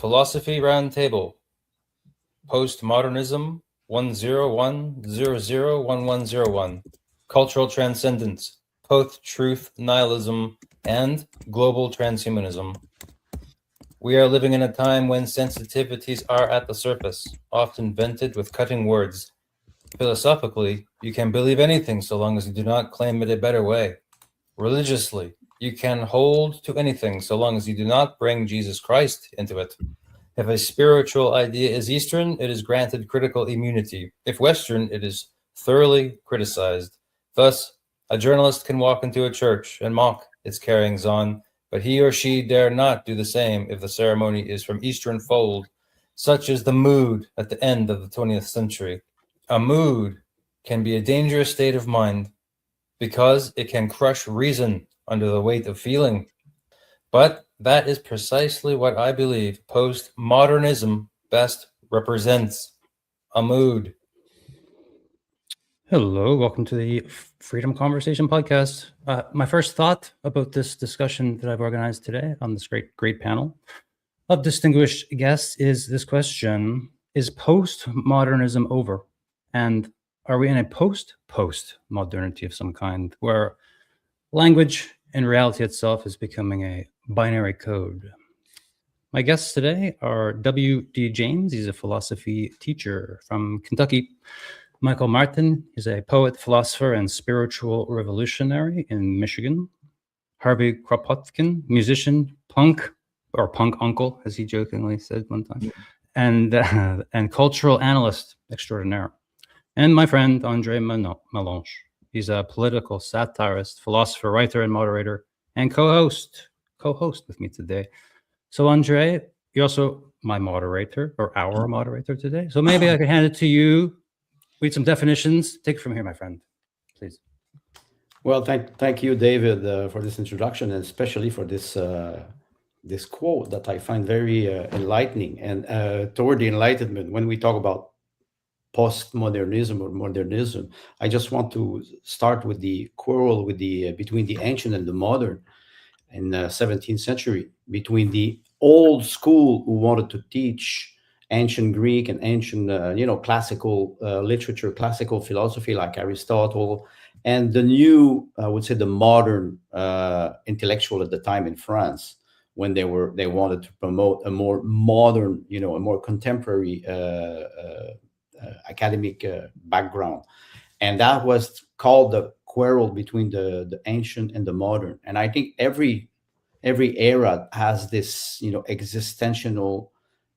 Philosophy Roundtable, Postmodernism 101001101, Cultural Transcendence, Post-Truth Nihilism, and Global Transhumanism. We are living in a time when sensitivities are at the surface, often vented with cutting words. Philosophically, you can believe anything so long as you do not claim it a better way. Religiously, you can hold to anything so long as you do not bring Jesus Christ into it. If a spiritual idea is Eastern, it is granted critical immunity. If Western, it is thoroughly criticized. Thus, a journalist can walk into a church and mock its carryings on, but he or she dare not do the same if the ceremony is from Eastern fold. Such is the mood at the end of the 20th century. A mood can be a dangerous state of mind because it can crush reason under the weight of feeling. But that is precisely what I believe postmodernism best represents, a mood. Hello, welcome to the Freedom Conversation podcast. My first thought about this discussion that I've organized today on this great panel of distinguished guests is this question: is postmodernism over? And are we in a post-modernity of some kind, where language and reality itself is becoming a binary code? My guests today are W.D. James. He's a philosophy teacher from Kentucky. Michael Martin is a poet, philosopher, and spiritual revolutionary in Michigan. Harvey Kropotkin, musician, punk uncle, as he jokingly said one time, and cultural analyst extraordinaire. And my friend, Andre Meloche. He's a political satirist, philosopher, writer, and moderator, and co-host with me today. So, Andre, you're also my moderator, or our moderator today. So maybe I could hand it to you. Read some definitions. Take it from here, my friend, please. Well, thank you, David, for this introduction, and especially for this this quote that I find very enlightening. And toward the Enlightenment, when we talk about postmodernism or modernism, I just want to start with the quarrel with between the ancient and the modern in the 17th century, between the old school who wanted to teach ancient Greek and ancient, classical literature, classical philosophy like Aristotle, and the new, I would say, the modern intellectual at the time in France, when they wanted to promote a more modern, a more contemporary academic background, and that was called the quarrel between the ancient and the modern. And I think every era has this, existential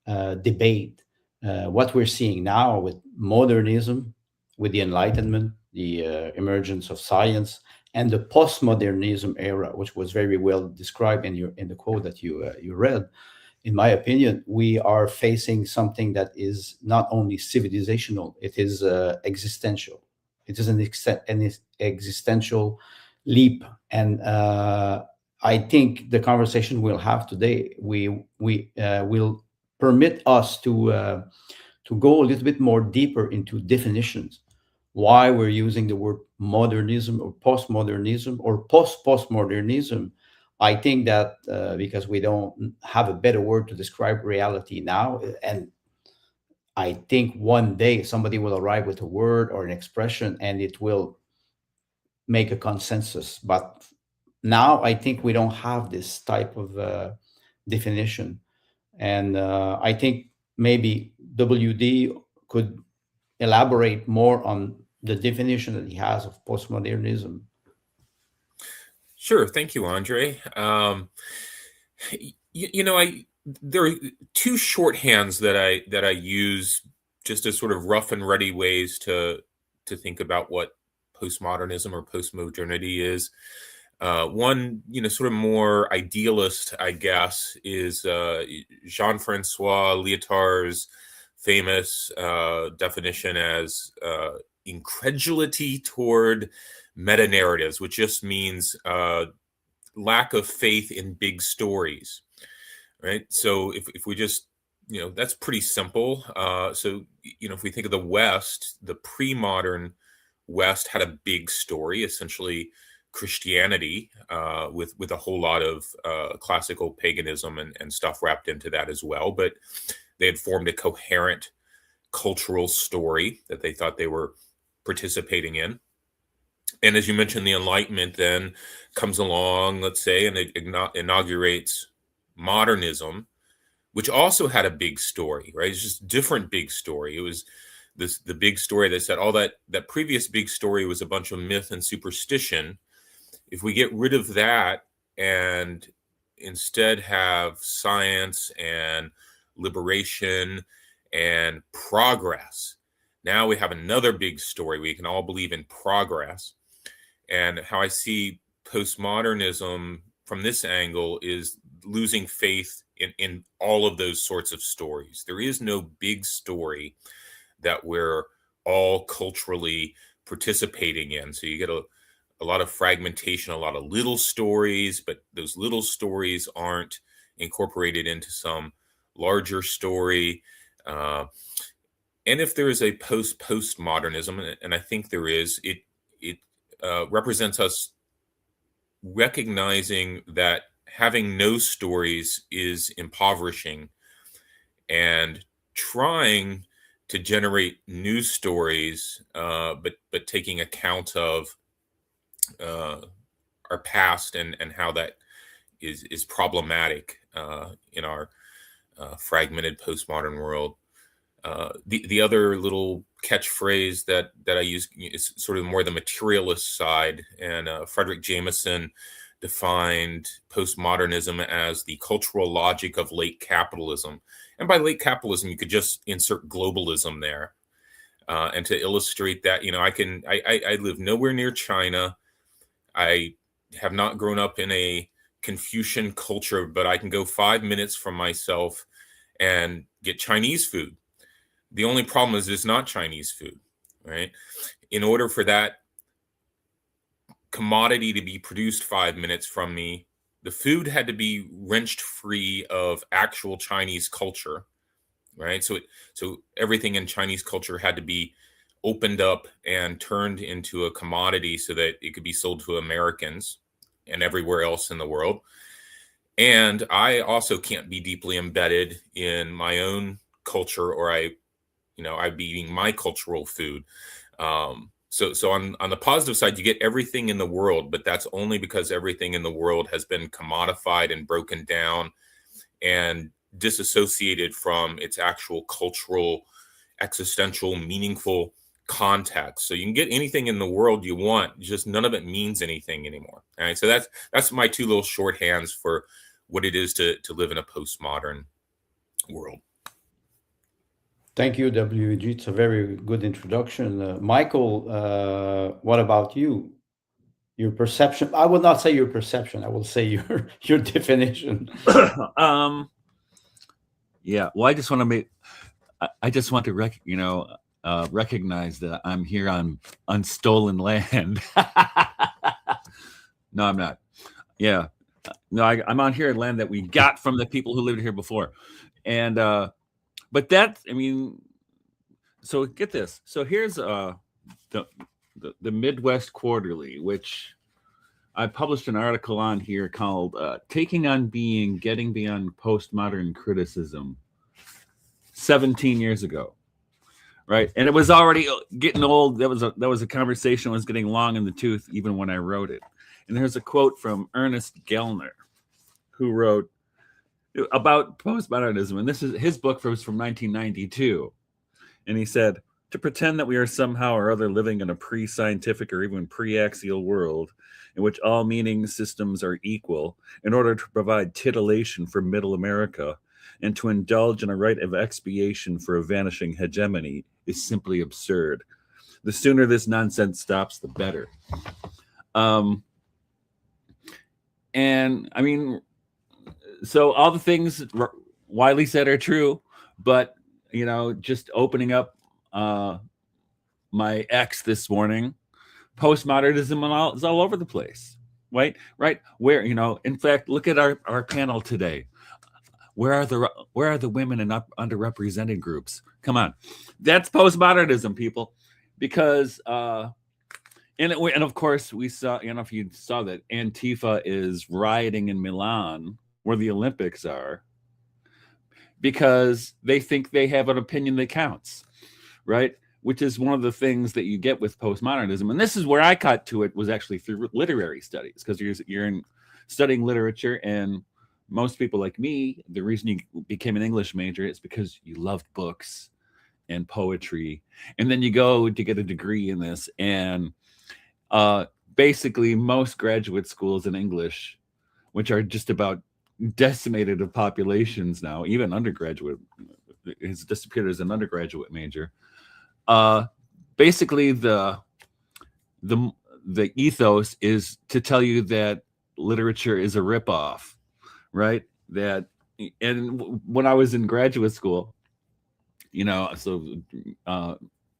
debate. What we're seeing now with modernism, with the Enlightenment, the emergence of science, and the postmodernism era, which was very well described in the quote that you read. In my opinion, we are facing something that is not only civilizational; it is existential. It is an existential leap, and I think the conversation we'll have today will permit us to go a little bit more deeper into definitions, why we're using the word modernism or postmodernism or post-postmodernism. I think that because we don't have a better word to describe reality now, and I think one day somebody will arrive with a word or an expression and it will make a consensus. But now I think we don't have this type of definition. And I think maybe WD could elaborate more on the definition that he has of postmodernism. Sure. Thank you, Andre. There are two shorthands that I use just as sort of rough and ready ways to think about what postmodernism or postmodernity is. One, sort of more idealist, I guess, is Jean-Francois Lyotard's famous definition as incredulity toward meta-narratives, which just means lack of faith in big stories, right? So if we just, that's pretty simple. So, if we think of the West, the pre-modern West had a big story, essentially Christianity with a whole lot of classical paganism and stuff wrapped into that as well. But they had formed a coherent cultural story that they thought they were participating in. And as you mentioned, the Enlightenment then comes along, let's say, and it inaugurates modernism, which also had a big story, right? It's just a different big story. It was the big story that said all that previous big story was a bunch of myth and superstition. If we get rid of that and instead have science and liberation and progress, now we have another big story. We can all believe in progress. And how I see postmodernism from this angle is losing faith in all of those sorts of stories. There is no big story that we're all culturally participating in. So you get a lot of fragmentation, a lot of little stories, but those little stories aren't incorporated into some larger story. And if there is a postmodernism, and I think there is, it represents us recognizing that having no stories is impoverishing, and trying to generate new stories, but taking account of our past and how that is problematic in our fragmented postmodern world. The other little catchphrase that I use is sort of more the materialist side, and Frederick Jameson defined postmodernism as the cultural logic of late capitalism. And by late capitalism, you could just insert globalism there. And to illustrate that, I live nowhere near China. I have not grown up in a Confucian culture, but I can go 5 minutes from myself and get Chinese food. The only problem is it's not Chinese food, right? In order for that commodity to be produced 5 minutes from me, the food had to be wrenched free of actual Chinese culture, right? So everything in Chinese culture had to be opened up and turned into a commodity so that it could be sold to Americans and everywhere else in the world. And I also can't be deeply embedded in my own culture, or I'd be eating my cultural food. So on the positive side, you get everything in the world, but that's only because everything in the world has been commodified and broken down and disassociated from its actual cultural, existential, meaningful context. So you can get anything in the world you want, just none of it means anything anymore. All right. So that's my two little shorthands for what it is to live in a postmodern world. Thank you, WG. It's a very good introduction. Michael, what about you? Your perception? I will not say your perception. I will say your definition. Yeah. Well, I just want to recognize that I'm here on stolen land. No, I'm not. Yeah. No, I'm on here on land that we got from the people who lived here before, and. But so get this. So here's the Midwest Quarterly, which I published an article on here called Taking on Being, Getting Beyond Postmodern Criticism 17 years ago. Right. And it was already getting old. That was a conversation was getting long in the tooth even when I wrote it. And there's a quote from Ernest Gellner, who wrote about postmodernism, and his book was from 1992, and he said, to pretend that we are somehow or other living in a pre-scientific or even pre-axial world in which all meaning systems are equal in order to provide titillation for middle America and to indulge in a rite of expiation for a vanishing hegemony is simply absurd. The sooner this nonsense stops, the better. So all the things Wiley said are true, but just opening up my X this morning, postmodernism is all over the place, right? Where in fact, look at our panel today. Where are the women and underrepresented groups? Come on, that's postmodernism, people, because And of course, we saw, if you saw that Antifa is rioting in Milan, where the Olympics are, because they think they have an opinion that counts, right? Which is one of the things that you get with postmodernism. And this is where I got to it, was actually through literary studies, because you're studying literature, and most people like me, the reason you became an English major is because you loved books and poetry. And then you go to get a degree in this, and basically most graduate schools in English, which are just about decimated of populations now, even undergraduate, it's disappeared as an undergraduate major. Basically the ethos is to tell you that literature is a ripoff, right? And when I was in graduate school,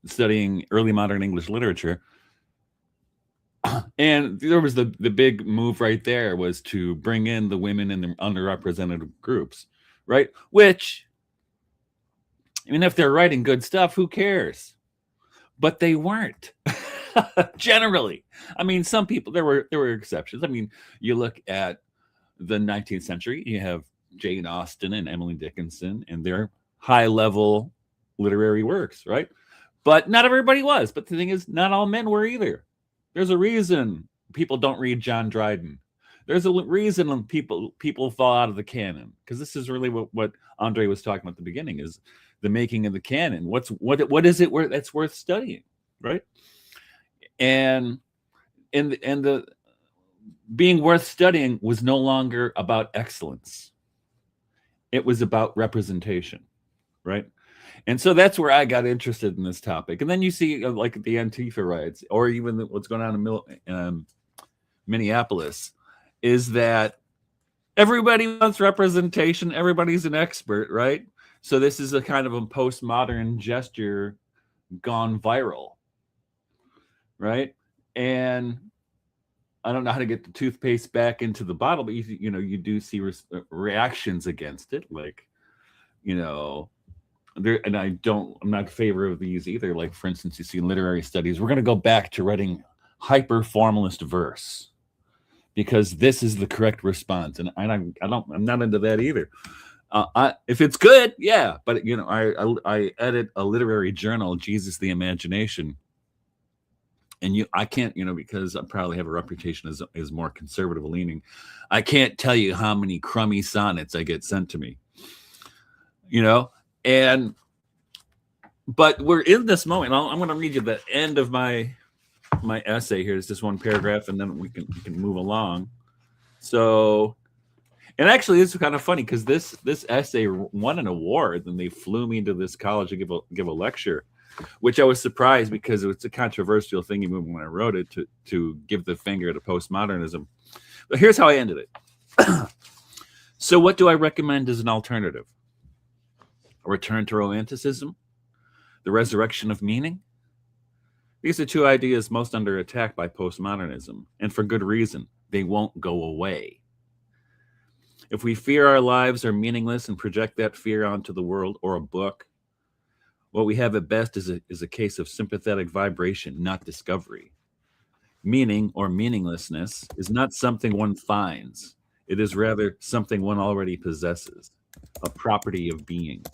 studying early modern English literature, and there was the big move right there was to bring in the women in the underrepresented groups, right? Which, I mean, if they're writing good stuff, who cares? But they weren't. Generally. I mean, some people, there were exceptions. I mean, you look at the 19th century, you have Jane Austen and Emily Dickinson and their high-level literary works, right? But not everybody was. But the thing is, not all men were either. There's a reason people don't read John Dryden. There's a reason people fall out of the canon, because this is really what Andre was talking about at the beginning, is the making of the canon. What is it that's worth studying, right? And the being worth studying was no longer about excellence. It was about representation, right? And so that's where I got interested in this topic. And then you see like the Antifa riots, or even what's going on in Minneapolis, is that everybody wants representation. Everybody's an expert, right? So this is a kind of a postmodern gesture gone viral, right? And I don't know how to get the toothpaste back into the bottle, but you do see reactions against it, like, and I'm not in favor of these either. Like, for instance, you see in literary studies, we're going to go back to writing hyper formalist verse because this is the correct response, and I'm not into that either. If it's good, yeah, but I edit a literary journal, Jesus the Imagination, and I can't, because I probably have a reputation as more conservative leaning. I can't tell you how many crummy sonnets I get sent to me, but we're in this moment. I'm going to read you the end of my essay here. It's just one paragraph, and then we can move along. So, and actually, it's kind of funny because this essay won an award, and they flew me to this college to give a lecture, which I was surprised because it's a controversial thing even when I wrote it, to give the finger to postmodernism. But here's how I ended it. So what do I recommend as an alternative? A return to romanticism? The resurrection of meaning? These are two ideas most under attack by postmodernism, and for good reason. They won't go away. If we fear our lives are meaningless and project that fear onto the world or a book, what we have at best is a case of sympathetic vibration, not discovery. Meaning or meaninglessness is not something one finds. It is rather something one already possesses, a property of being.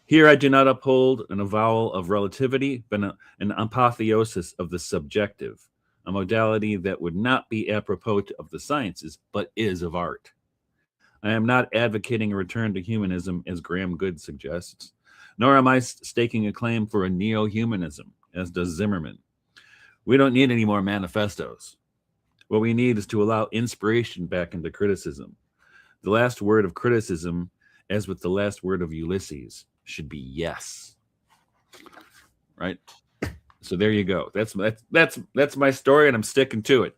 Here I do not uphold an avowal of relativity, but an apotheosis of the subjective, a modality that would not be apropos of the sciences, but is of art. I am not advocating a return to humanism, as Graham Good suggests, nor am I staking a claim for a neo-humanism, as does Zimmerman. We don't need any more manifestos. What we need is to allow inspiration back into criticism. The last word of criticism, as with the last word of Ulysses, should be yes. Right? So there you go. That's my story, and I'm sticking to it.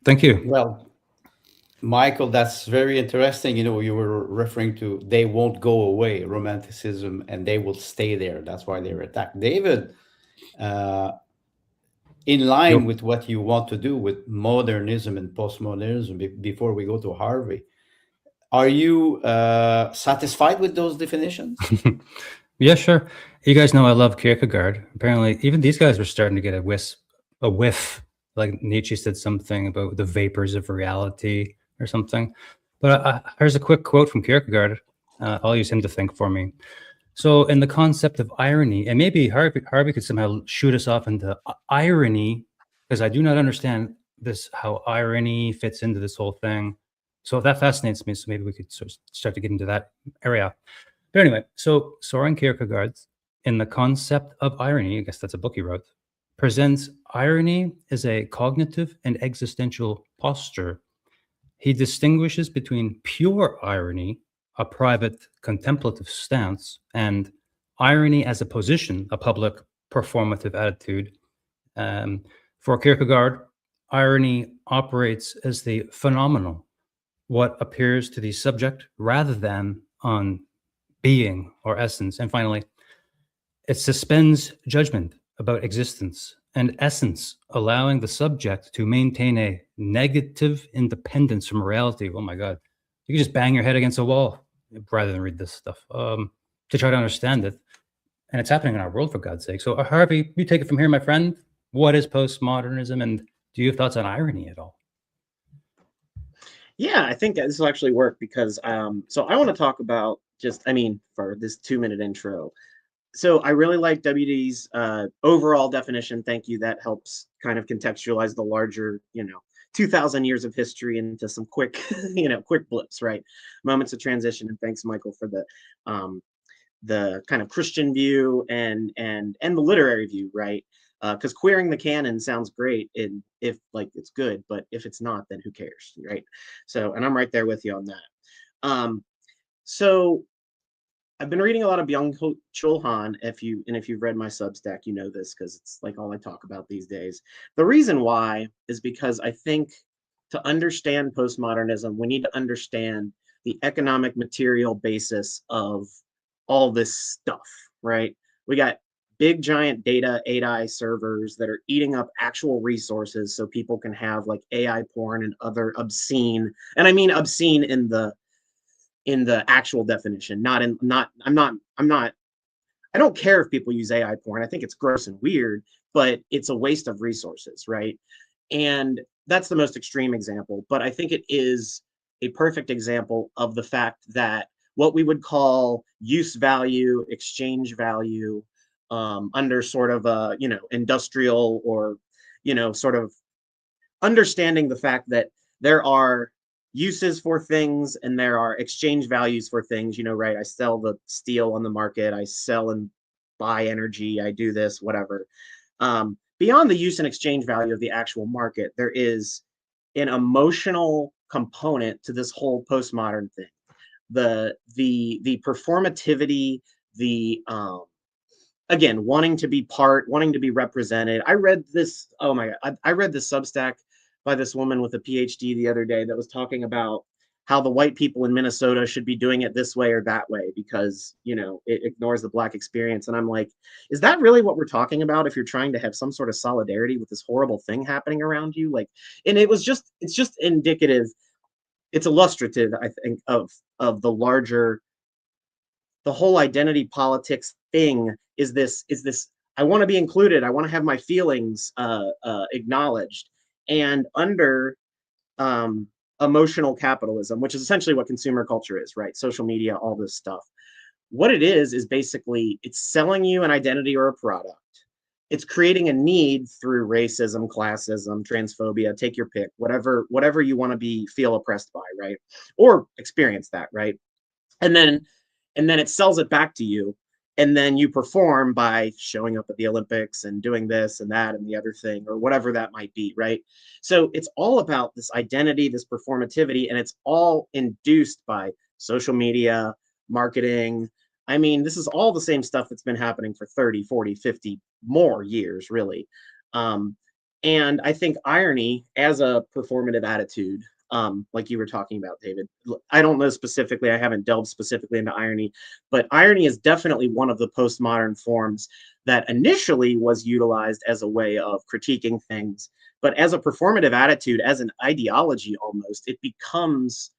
Thank you. Well, Michael, that's very interesting. You were referring to they won't go away, romanticism, and they will stay there. That's why they're attacked. David, in line with what you want to do with modernism and postmodernism, before we go to Harvey, are you satisfied with those definitions? Yeah, sure. You guys know I love Kierkegaard. Apparently, even these guys were starting to get a whiff. Like Nietzsche said something about the vapors of reality or something. But here's a quick quote from Kierkegaard. I'll use him to think for me. So, in the concept of irony, and maybe Harvey could somehow shoot us off into irony, because I do not understand this, how irony fits into this whole thing. So that fascinates me. So maybe we could sort of start to get into that area. But anyway, so Soren Kierkegaard, in the concept of irony, I guess that's a book he wrote, presents irony as a cognitive and existential posture. He distinguishes between pure irony, a private contemplative stance, and irony as a position, a public performative attitude. For Kierkegaard, irony operates as the phenomenal, what appears to the subject rather than on being or essence. And finally, it suspends judgment about existence and essence, allowing the subject to maintain a negative independence from reality. Oh my God. You can just bang your head against a wall rather than read this stuff to try to understand it. And it's happening in our world, for God's sake. So Harvey, you take it from here, my friend. What is postmodernism, and do you have thoughts on irony at all? Yeah, I think this will actually work because so I want to talk about for this 2-minute intro. So I really like WD's overall definition. Thank you. That helps kind of contextualize the larger, 2,000 years of history into some quick, quick blips, right? Moments of transition. And thanks, Michael, for the kind of Christian view and the literary view, right? Because queering the canon sounds great if it's good, but if it's not, then who cares, right? So, and I'm right there with you on that. So I've been reading a lot of Byung-Chul Han. If you've read my Substack, you know this because it's like all I talk about these days. The reason why is because I think to understand postmodernism, we need to understand the economic material basis of all this stuff, right? We got big giant data AI servers that are eating up actual resources so people can have like AI porn and other obscene, and I mean obscene in the actual definition, I don't care if people use AI porn. I think it's gross and weird, but it's a waste of resources, right? And that's the most extreme example, but I think it is a perfect example of the fact that what we would call use value, exchange value, under sort of a, industrial or, sort of understanding the fact that there are uses for things and there are exchange values for things, right? I sell the steel on the market, I sell and buy energy, I do this, whatever. Beyond the use and exchange value of the actual market, there is an emotional component to this whole postmodern thing. The performativity, again, wanting to be part, wanting to be represented. I read this, oh my God, I read this Substack by this woman with a PhD the other day that was talking about how the white people in Minnesota should be doing it this way or that way because, it ignores the Black experience. And I'm like, is that really what we're talking about if you're trying to have some sort of solidarity with this horrible thing happening around you? Like, and it's just indicative, it's illustrative, I think, of the larger, the whole identity politics thing is this, I want to be included. I want to have my feelings acknowledged. And under emotional capitalism, which is essentially what consumer culture is, right? Social media, all this stuff. What it is basically it's selling you an identity or a product. It's creating a need through racism, classism, transphobia, take your pick, whatever you want to feel oppressed by, right? Or experience that, right? And then it sells it back to you. And then you perform by showing up at the Olympics and doing this and that and the other thing, or whatever that might be, right? So it's all about this identity, this performativity, and it's all induced by social media, marketing. I mean, this is all the same stuff that's been happening for 30, 40, 50 more years, really. And I think irony as a performative attitude, like you were talking about, David. I don't know specifically, I haven't delved specifically into irony, but irony is definitely one of the postmodern forms that initially was utilized as a way of critiquing things, but as a performative attitude, as an ideology almost, it becomes,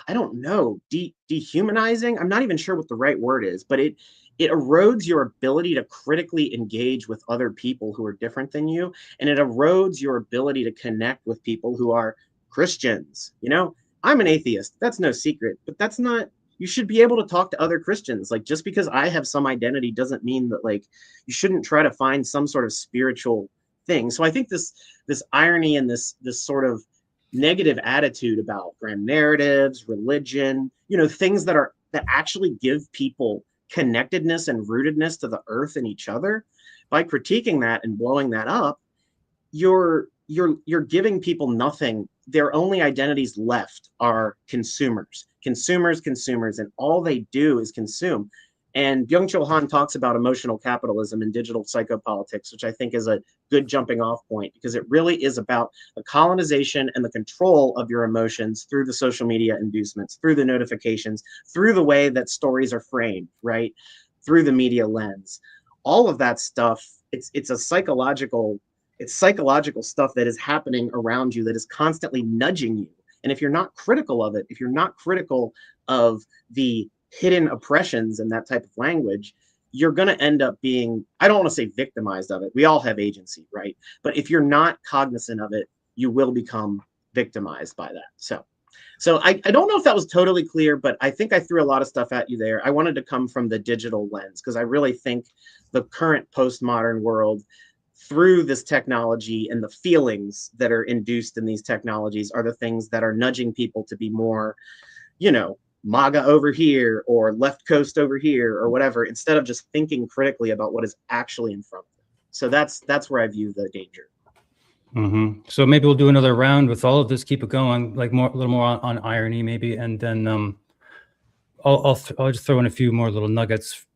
I don't know, dehumanizing. I'm not even sure what the right word is, but it erodes your ability to critically engage with other people who are different than you, and it erodes your ability to connect with people who are Christians. You know, I'm an atheist. That's no secret, but that's not, you should be able to talk to other Christians. Like, just because I have some identity doesn't mean that, like, you shouldn't try to find some sort of spiritual thing. So I think this irony and this sort of negative attitude about grand narratives, religion, you know, things that actually give people connectedness and rootedness to the earth and each other, by critiquing that and blowing that up, you're giving people nothing. Their only identities left are consumers, and all they do is consume. And Byung-Chul Han talks about emotional capitalism and digital psychopolitics, which I think is a good jumping off point, because it really is about the colonization and the control of your emotions through the social media inducements, through the notifications, through the way that stories are framed, right? Through the media lens. All of that stuff, it's psychological stuff that is happening around you, that is constantly nudging you. And if you're not critical of it, if you're not critical of the hidden oppressions and that type of language, you're going to end up being, I don't want to say victimized of it. We all have agency, right? But if you're not cognizant of it, you will become victimized by that. So I don't know if that was totally clear, but I think I threw a lot of stuff at you there. I wanted to come from the digital lens, because I really think the current postmodern world, through this technology and the feelings that are induced in these technologies, are the things that are nudging people to be more, you know, MAGA over here or left coast over here or whatever, instead of just thinking critically about what is actually in front of them. So that's where I view the danger. Mm-hmm. So maybe we'll do another round with all of this. Keep it going, like a little more on irony, maybe, and then I'll just throw in a few more little nuggets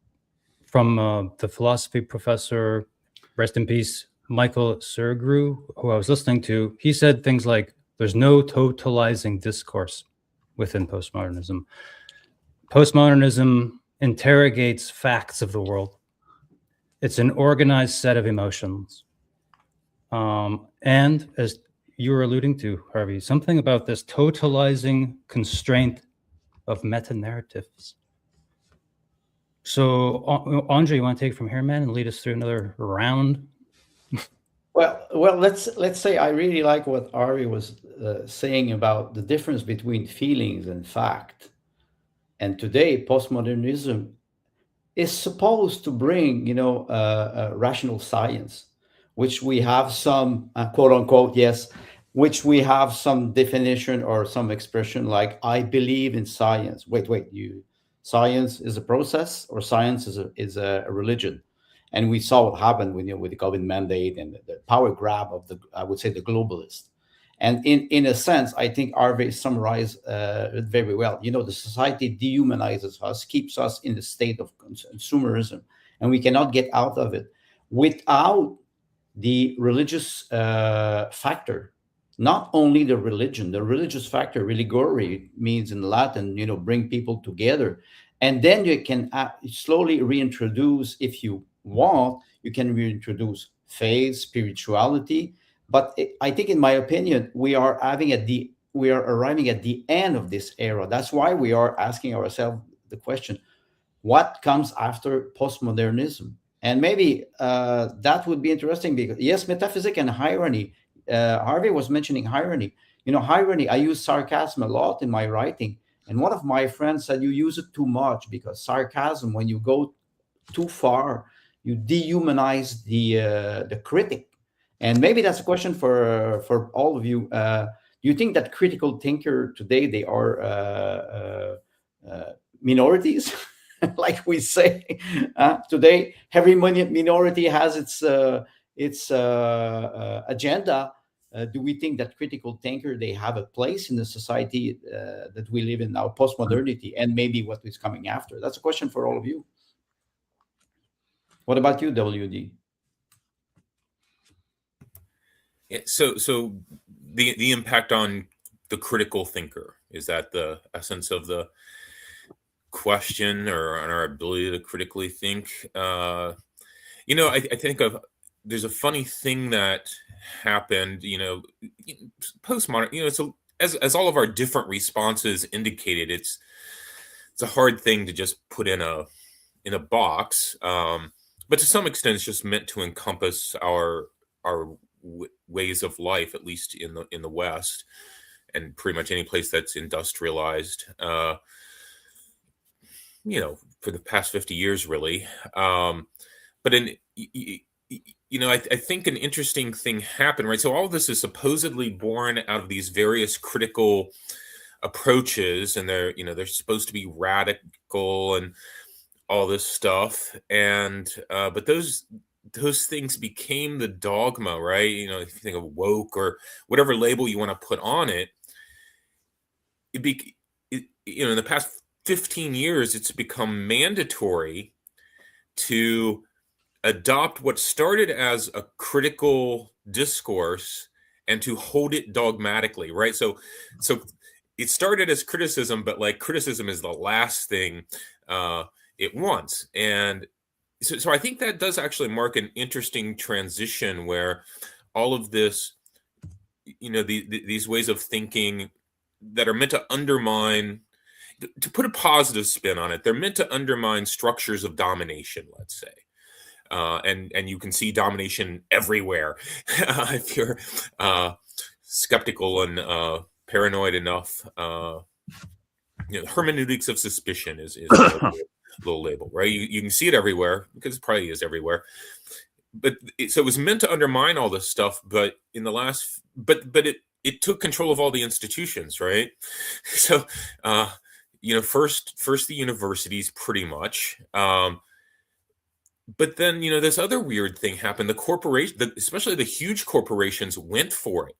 from the philosophy professor, rest in peace, Michael Sergru, who I was listening to. He said things like, "There's no totalizing discourse within postmodernism. Postmodernism interrogates facts of the world. It's an organized set of emotions." And as you were alluding to, Harvey, something about this totalizing constraint of meta-narratives. So, Andre, you want to take it from here, man, and lead us through another round? Well, let's say I really like what Harvey was saying about the difference between feelings and fact. And today, postmodernism is supposed to bring, rational science, which we have some quote unquote, yes, which we have some definition or some expression like, I believe in science. Wait, science is a process, or science is a religion? And we saw what happened with the COVID mandate and the power grab of I would say, the globalists. And in a sense, I think Harvey summarized it very well. The society dehumanizes us, keeps us in the state of consumerism, and we cannot get out of it without the religious factor. Not only the religious factor, religare means in Latin, bring people together. And then you can slowly reintroduce, if you want, you can reintroduce faith, spirituality. But I think, in my opinion, we are arriving at the end of this era. That's why we are asking ourselves the question, what comes after postmodernism? And maybe that would be interesting, because yes, metaphysics and irony. Harvey was mentioning irony. Irony, I use sarcasm a lot in my writing. And one of my friends said, you use it too much, because sarcasm, when you go too far, you dehumanize the critic. And maybe that's a question for all of you. Do you think that critical thinker today, they are minorities? Like we say today, every minority has its agenda. Do we think that critical thinker, they have a place in the society that we live in now, postmodernity, and maybe what is coming after? That's a question for all of you. What about you, WD? Yeah, so the impact on the critical thinker, is that the essence of the question, or on our ability to critically think? I think there's a funny thing that happened, postmodern, as all of our different responses indicated, it's a hard thing to just put in a box. But to some extent, it's just meant to encompass our ways of life, at least in the West, and pretty much any place that's industrialized. For the past 50 years, really. But I think an interesting thing happened, right? So all of this is supposedly born out of these various critical approaches, and they're supposed to be radical and all this stuff. And but those things became the dogma, right? If you think of woke or whatever label you want to put on it, in the past 15 years, it's become mandatory to adopt what started as a critical discourse and to hold it dogmatically, right? So it started as criticism, but like criticism is the last thing it wants. And so I think that does actually mark an interesting transition where all of this, these ways of thinking that are meant to undermine, to put a positive spin on it, they're meant to undermine structures of domination, let's say. And you can see domination everywhere if you're skeptical and paranoid enough. Hermeneutics of suspicion is a little label, right? You can see it everywhere because it probably is everywhere. But so it was meant to undermine all this stuff, but in the last, but it took control of all the institutions, right? So first the universities, pretty much. But then, this other weird thing happened. The corporation, especially the huge corporations, went for it,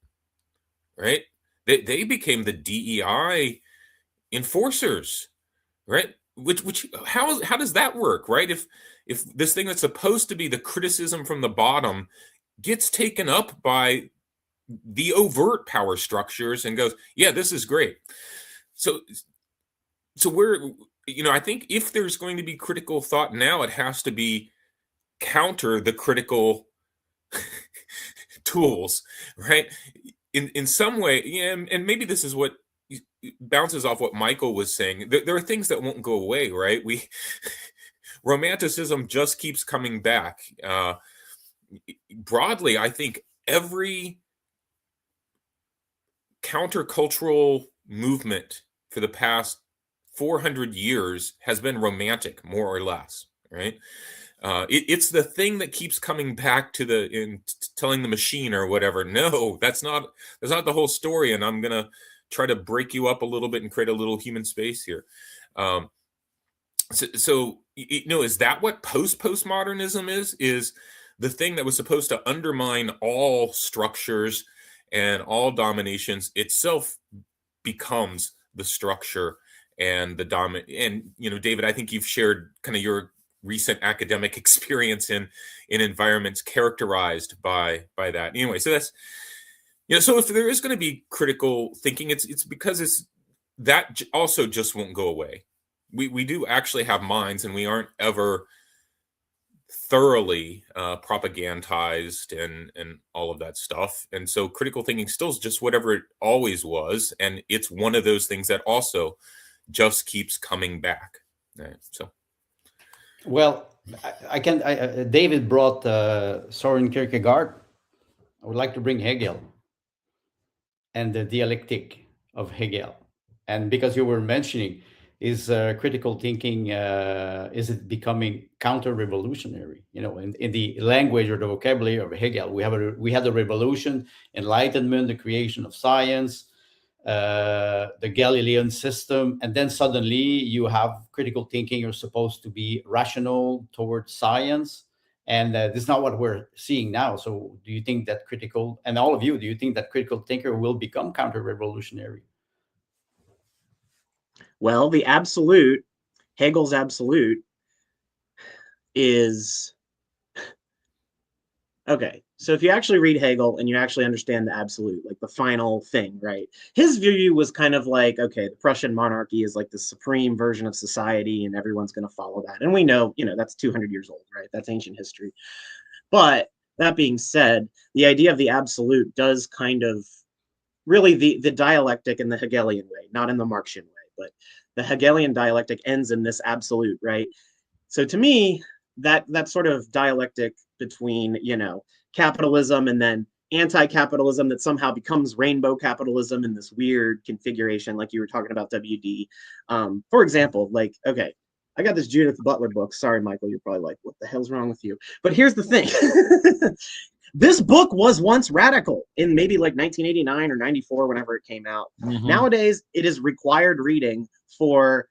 right? They became the DEI enforcers, right? Which how does that work, right? If this thing that's supposed to be the criticism from the bottom gets taken up by the overt power structures and goes, yeah, this is great. So we're, I think if there's going to be critical thought now, it has to be counter the critical tools, right? In some way, and maybe this is what bounces off what Michael was saying. There are things that won't go away, right? Romanticism just keeps coming back. Broadly, I think every countercultural movement for the past 400 years has been romantic, more or less, right? It's the thing that keeps coming back to telling the machine or whatever. No, that's not the whole story. And I'm gonna try to break you up a little bit and create a little human space here. So is that what postmodernism is? Is the thing that was supposed to undermine all structures and all dominations itself becomes the structure and the dominant. And David, I think you've shared kind of your recent academic experience in environments characterized by that. Anyway, so that's so if there is going to be critical thinking, it's because that also just won't go away. We do actually have minds, and we aren't ever thoroughly propagandized and all of that stuff. And so critical thinking still is just whatever it always was, and it's one of those things that also just keeps coming back. Right, so. Well, David brought Soren Kierkegaard. I would like to bring Hegel and the dialectic of Hegel. And because you were mentioning, is critical thinking, is it becoming counter-revolutionary? In the language or the vocabulary of Hegel, we had the revolution, enlightenment, the creation of science, the Galilean system, and then suddenly you have critical thinking. You're supposed to be rational towards science, and this is not what we're seeing now. So do you think that and all of you, do you think that critical thinker will become counter-revolutionary? Well, the absolute, Hegel's absolute, is okay. So if you actually read Hegel and you actually understand the absolute, like the final thing, right? His view was kind of like, okay, the Prussian monarchy is like the supreme version of society and everyone's going to follow that. And we know, that's 200 years old, right? That's ancient history. But that being said, the idea of the absolute does kind of really the dialectic in the Hegelian way, not in the Marxian way, but the Hegelian dialectic ends in this absolute, right? So to me, that sort of dialectic between, capitalism and then anti-capitalism that somehow becomes rainbow capitalism in this weird configuration, like you were talking about, WD. For example, like, okay, I got this Judith Butler book. Sorry, Michael, you're probably like, what the hell's wrong with you? But here's the thing. This book was once radical in maybe like 1989 or 94, whenever it came out. Mhm. Nowadays, it is required reading for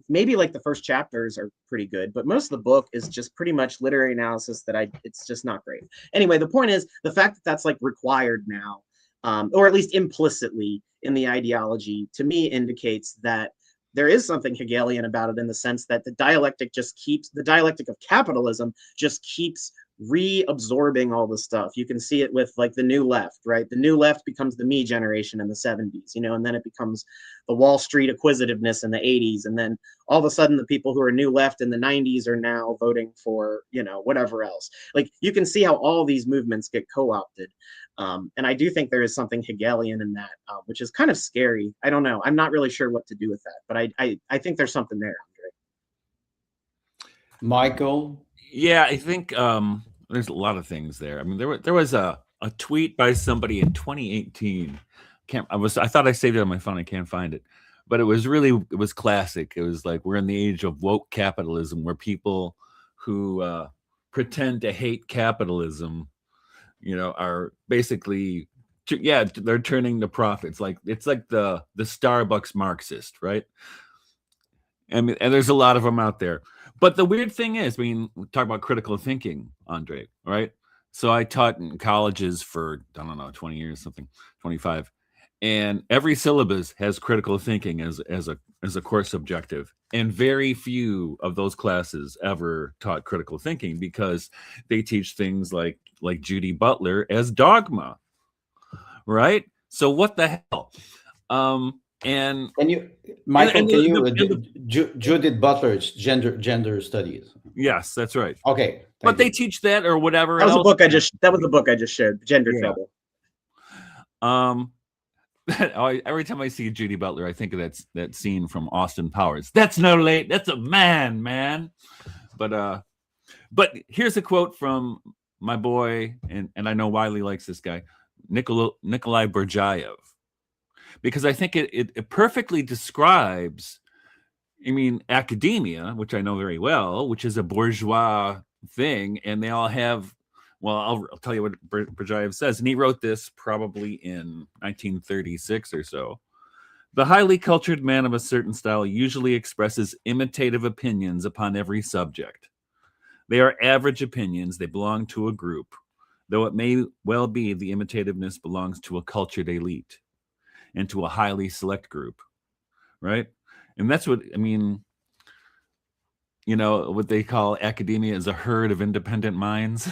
maybe like the first chapters are pretty good, but most of the book is just pretty much literary analysis it's just not great. Anyway, the point is the fact that that's like required now, or at least implicitly in the ideology, to me indicates that there is something Hegelian about it, in the sense that the dialectic of capitalism just keeps reabsorbing all the stuff. You can see it with like the New Left, right? The New Left becomes the me generation in the 70s, and then it becomes the Wall Street acquisitiveness in the 80s. And then all of a sudden the people who are New Left in the 90s are now voting for, whatever else. Like, you can see how all these movements get co-opted. And I do think there is something Hegelian in that, which is kind of scary. I don't know. I'm not really sure what to do with that, but I think there's something there, Andre. Michael? Yeah, I think there's a lot of things there. I mean, there was a tweet by somebody in 2018. I thought I saved it on my phone. I can't find it, but it was classic. It was like, we're in the age of woke capitalism, where people who pretend to hate capitalism, are basically, they're turning to profits. Like, it's like the Starbucks Marxist, right? And there's a lot of them out there. But the weird thing is, we talk about critical thinking, Andre, right? So I taught in colleges for, I don't know, 20 years, something, 25. And every syllabus has critical thinking as a course objective. And very few of those classes ever taught critical thinking, because they teach things like Judy Butler as dogma, right? So what the hell? And can you, Michael, Judith Butler's gender studies. Yes, that's right. Okay, but they teach that or whatever. That was the book I just showed, Gender Trouble. Every time I see Judy Butler, I think of that scene from Austin Powers. That's no late. That's a man. But here's a quote from my boy, and I know Wiley likes this guy, Nikolai Berdyaev, because I think it perfectly describes, academia, which I know very well, which is a bourgeois thing, and they all have, well, I'll tell you what Berdyaev says, and he wrote this probably in 1936 or so. The highly cultured man of a certain style usually expresses imitative opinions upon every subject. They are average opinions. They belong to a group, though it may well be the imitativeness belongs to a cultured elite and to a highly select group, right? And that's what, what they call academia is a herd of independent minds.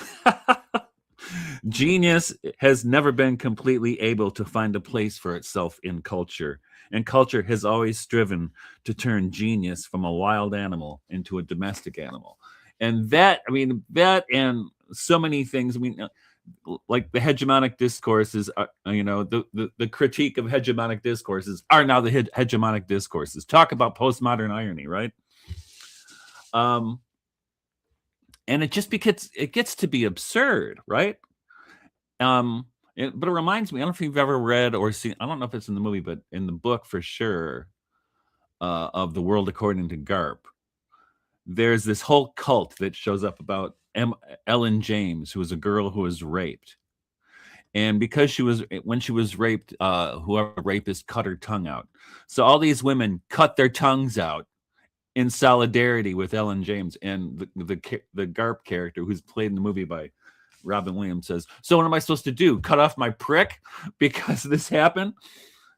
Genius has never been completely able to find a place for itself in culture, and culture has always striven to turn genius from a wild animal into a domestic animal. And that and so many things, like the hegemonic discourses, the critique of hegemonic discourses are now the hegemonic discourses. Talk about postmodern irony, right? And it just gets to be absurd, right? But it reminds me, I don't know if you've ever read or seen, I don't know if it's in the movie, but in the book for sure, of The World According to Garp, there's this whole cult that shows up about Ellen James, who was a girl who was raped. And because when she was raped, whoever rapist cut her tongue out. So all these women cut their tongues out in solidarity with Ellen James. And the Garp character, who's played in the movie by Robin Williams, says, so what am I supposed to do? Cut off my prick because this happened?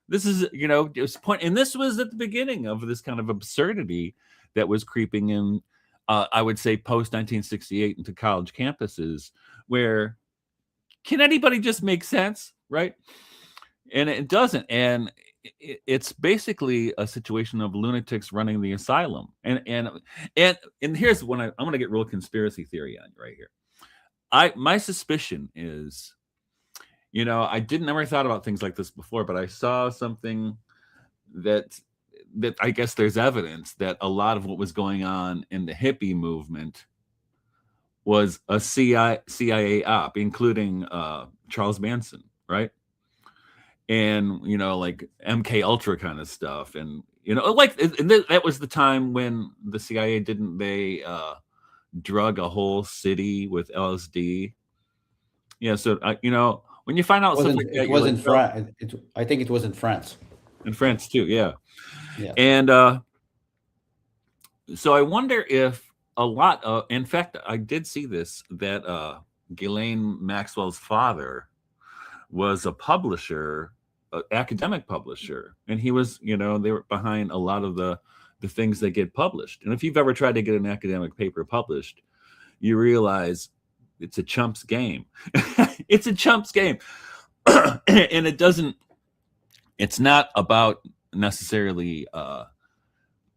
This is, it was and this was at the beginning of this kind of absurdity that was creeping in, I would say, post-1968 into college campuses, where can anybody just make sense, right? And it doesn't. And it's basically a situation of lunatics running the asylum. And here's when I'm going to get real conspiracy theory on you right here. My suspicion is You know, I never thought about things like this before, but I saw something that I guess there's evidence that a lot of what was going on in the hippie movement was a CIA op, including Charles Manson, right? And, you know, like MK Ultra kind of stuff. And, you know, like that was the time when the CIA drug a whole city with LSD. Yeah. So, you know, when you find out stuff like that, it was in France. I think it was in France. In France too, yeah. Yeah. And so I wonder if a lot of, in fact, I did see this, that Ghislaine Maxwell's father was a publisher, academic publisher, and he was, you know, they were behind a lot of the things that get published. And if you've ever tried to get an academic paper published, you realize it's a chump's game. It's a chump's game. And it's not about necessarily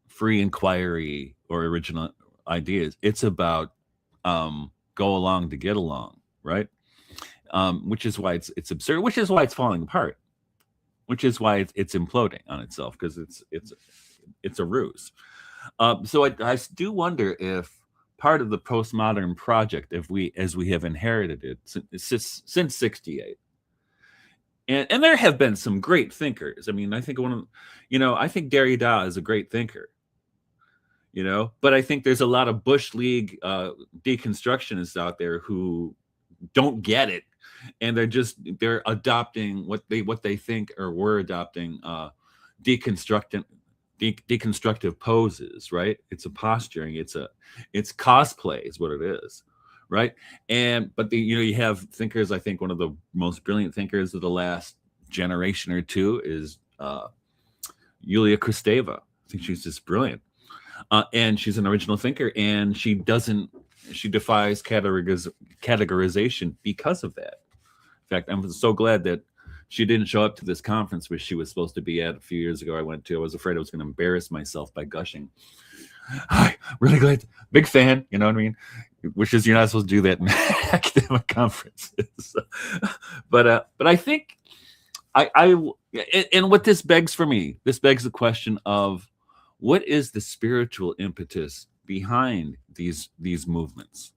free inquiry or original ideas. It's about go along to get along, right? Which is why it's absurd, which is why it's falling apart, which is why it's imploding on itself, because it's a ruse. So I do wonder if part of the postmodern project, as we have inherited it since 68, and there have been some great thinkers. I mean, I think I think Derrida is a great thinker, you know, but I think there's a lot of Bush League deconstructionists out there who don't get it, and they're adopting what they think, or were adopting deconstructive poses, right? It's a posturing, it's cosplay is what it is, right? But you have thinkers. I think one of the most brilliant thinkers of the last generation or two is Yulia Kristeva. I think she's just brilliant, and she's an original thinker, and she defies categorization because of that. In fact, I'm so glad that she didn't show up to this conference which she was supposed to be at a few years ago. I went to. I was afraid I was going to embarrass myself by gushing. Hi, really glad. Big fan. You know what I mean? Which is, you're not supposed to do that in academic conferences. But I think and what this begs for me, this begs the question of what is the spiritual impetus behind these movements?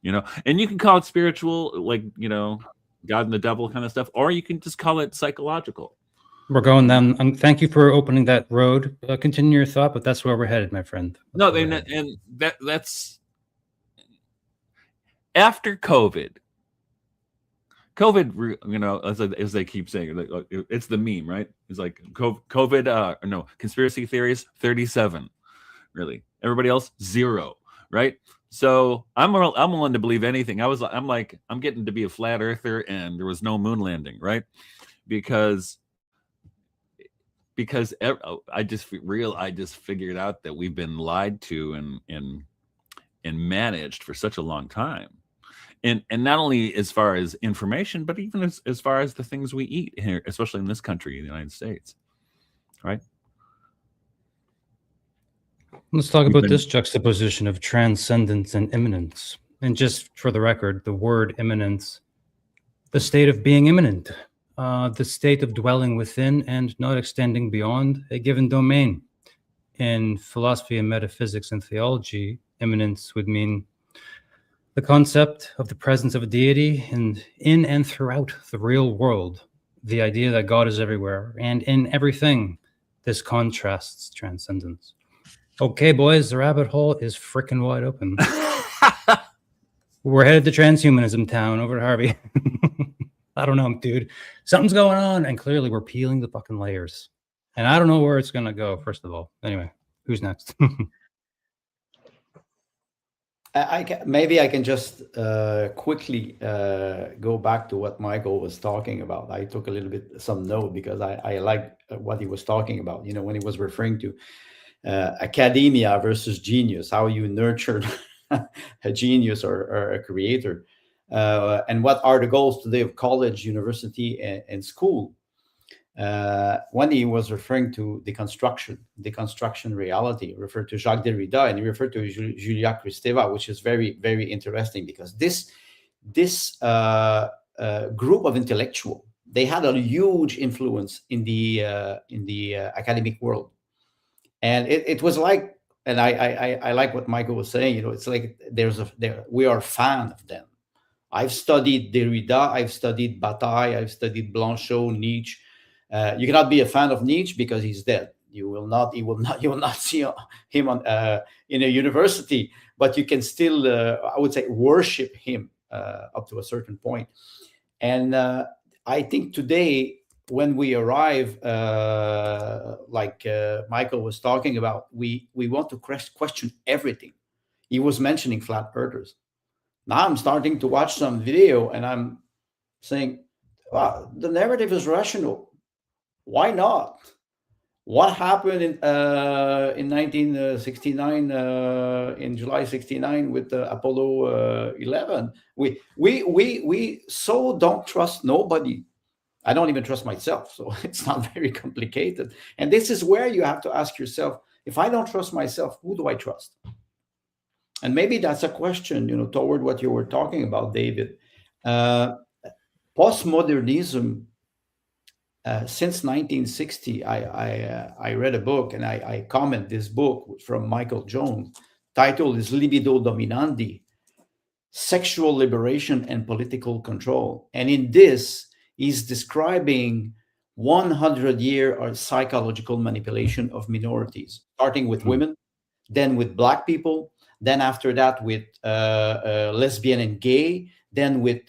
You know, and you can call it spiritual, like, you know, God and the devil kind of stuff, or you can just call it psychological. We're going down. Thank you for opening that road. Continue your thought, but that's where we're headed, my friend. That's after COVID. You know, as they keep saying, it's the meme, right? It's like COVID. Conspiracy theories 37. Really, everybody else 0, right? So I'm willing to believe anything. I'm getting to be a flat earther, and there was no moon landing, right? Because I just figured out that we've been lied to and managed for such a long time, and not only as far as information, but even as far as the things we eat here, especially in this country, in the United States, right? Let's talk about this juxtaposition of transcendence and immanence. And just for the record, the word immanence, the state of being immanent, the state of dwelling within and not extending beyond a given domain. In philosophy and metaphysics and theology, immanence would mean the concept of the presence of a deity in and throughout the real world, the idea that God is everywhere and in everything. This contrasts transcendence. Okay, boys, the rabbit hole is freaking wide open. We're headed to transhumanism town over to Harvey. I don't know, dude. Something's going on, and clearly we're peeling the fucking layers. And I don't know where it's going to go, first of all. Anyway, who's next? Maybe I can just quickly go back to what Michael was talking about. I took a little bit some note because I like what he was talking about. You know, when he was referring to academia versus genius, how you nurture a genius or a creator, and what are the goals today of college, university, and school. When he was referring to deconstruction reality, referred to Jacques Derrida, and he referred to Julia Kristeva, which is very, very interesting, because this group of intellectuals. They had a huge influence in the academic world, and it was like, and I like what Michael was saying. It's like we are a fan of them. I've studied Derrida, I've studied Bataille, I've studied Blanchot, Nietzsche. You cannot be a fan of Nietzsche because he's dead. You will not see him in a university, but you can still, I would say, worship him up to a certain point. And I think today, when we arrive, like Michael was talking about, we want to question everything. He was mentioning flat earthers. Now I'm starting to watch some video and I'm saying, wow, the narrative is rational. Why not? What happened in 1969, in July 69 with Apollo 11? We so don't trust nobody. I don't even trust myself, so it's not very complicated. And this is where you have to ask yourself, if I don't trust myself, who do I trust? And maybe that's a question, toward what you were talking about, David. Postmodernism, since 1960, I read a book, and I comment this book from Michael Jones. Title is Libido Dominandi, Sexual Liberation and Political Control. And in this, he's describing 100-year psychological manipulation of minorities, starting with women, then with Black people, then after that with lesbian and gay, then with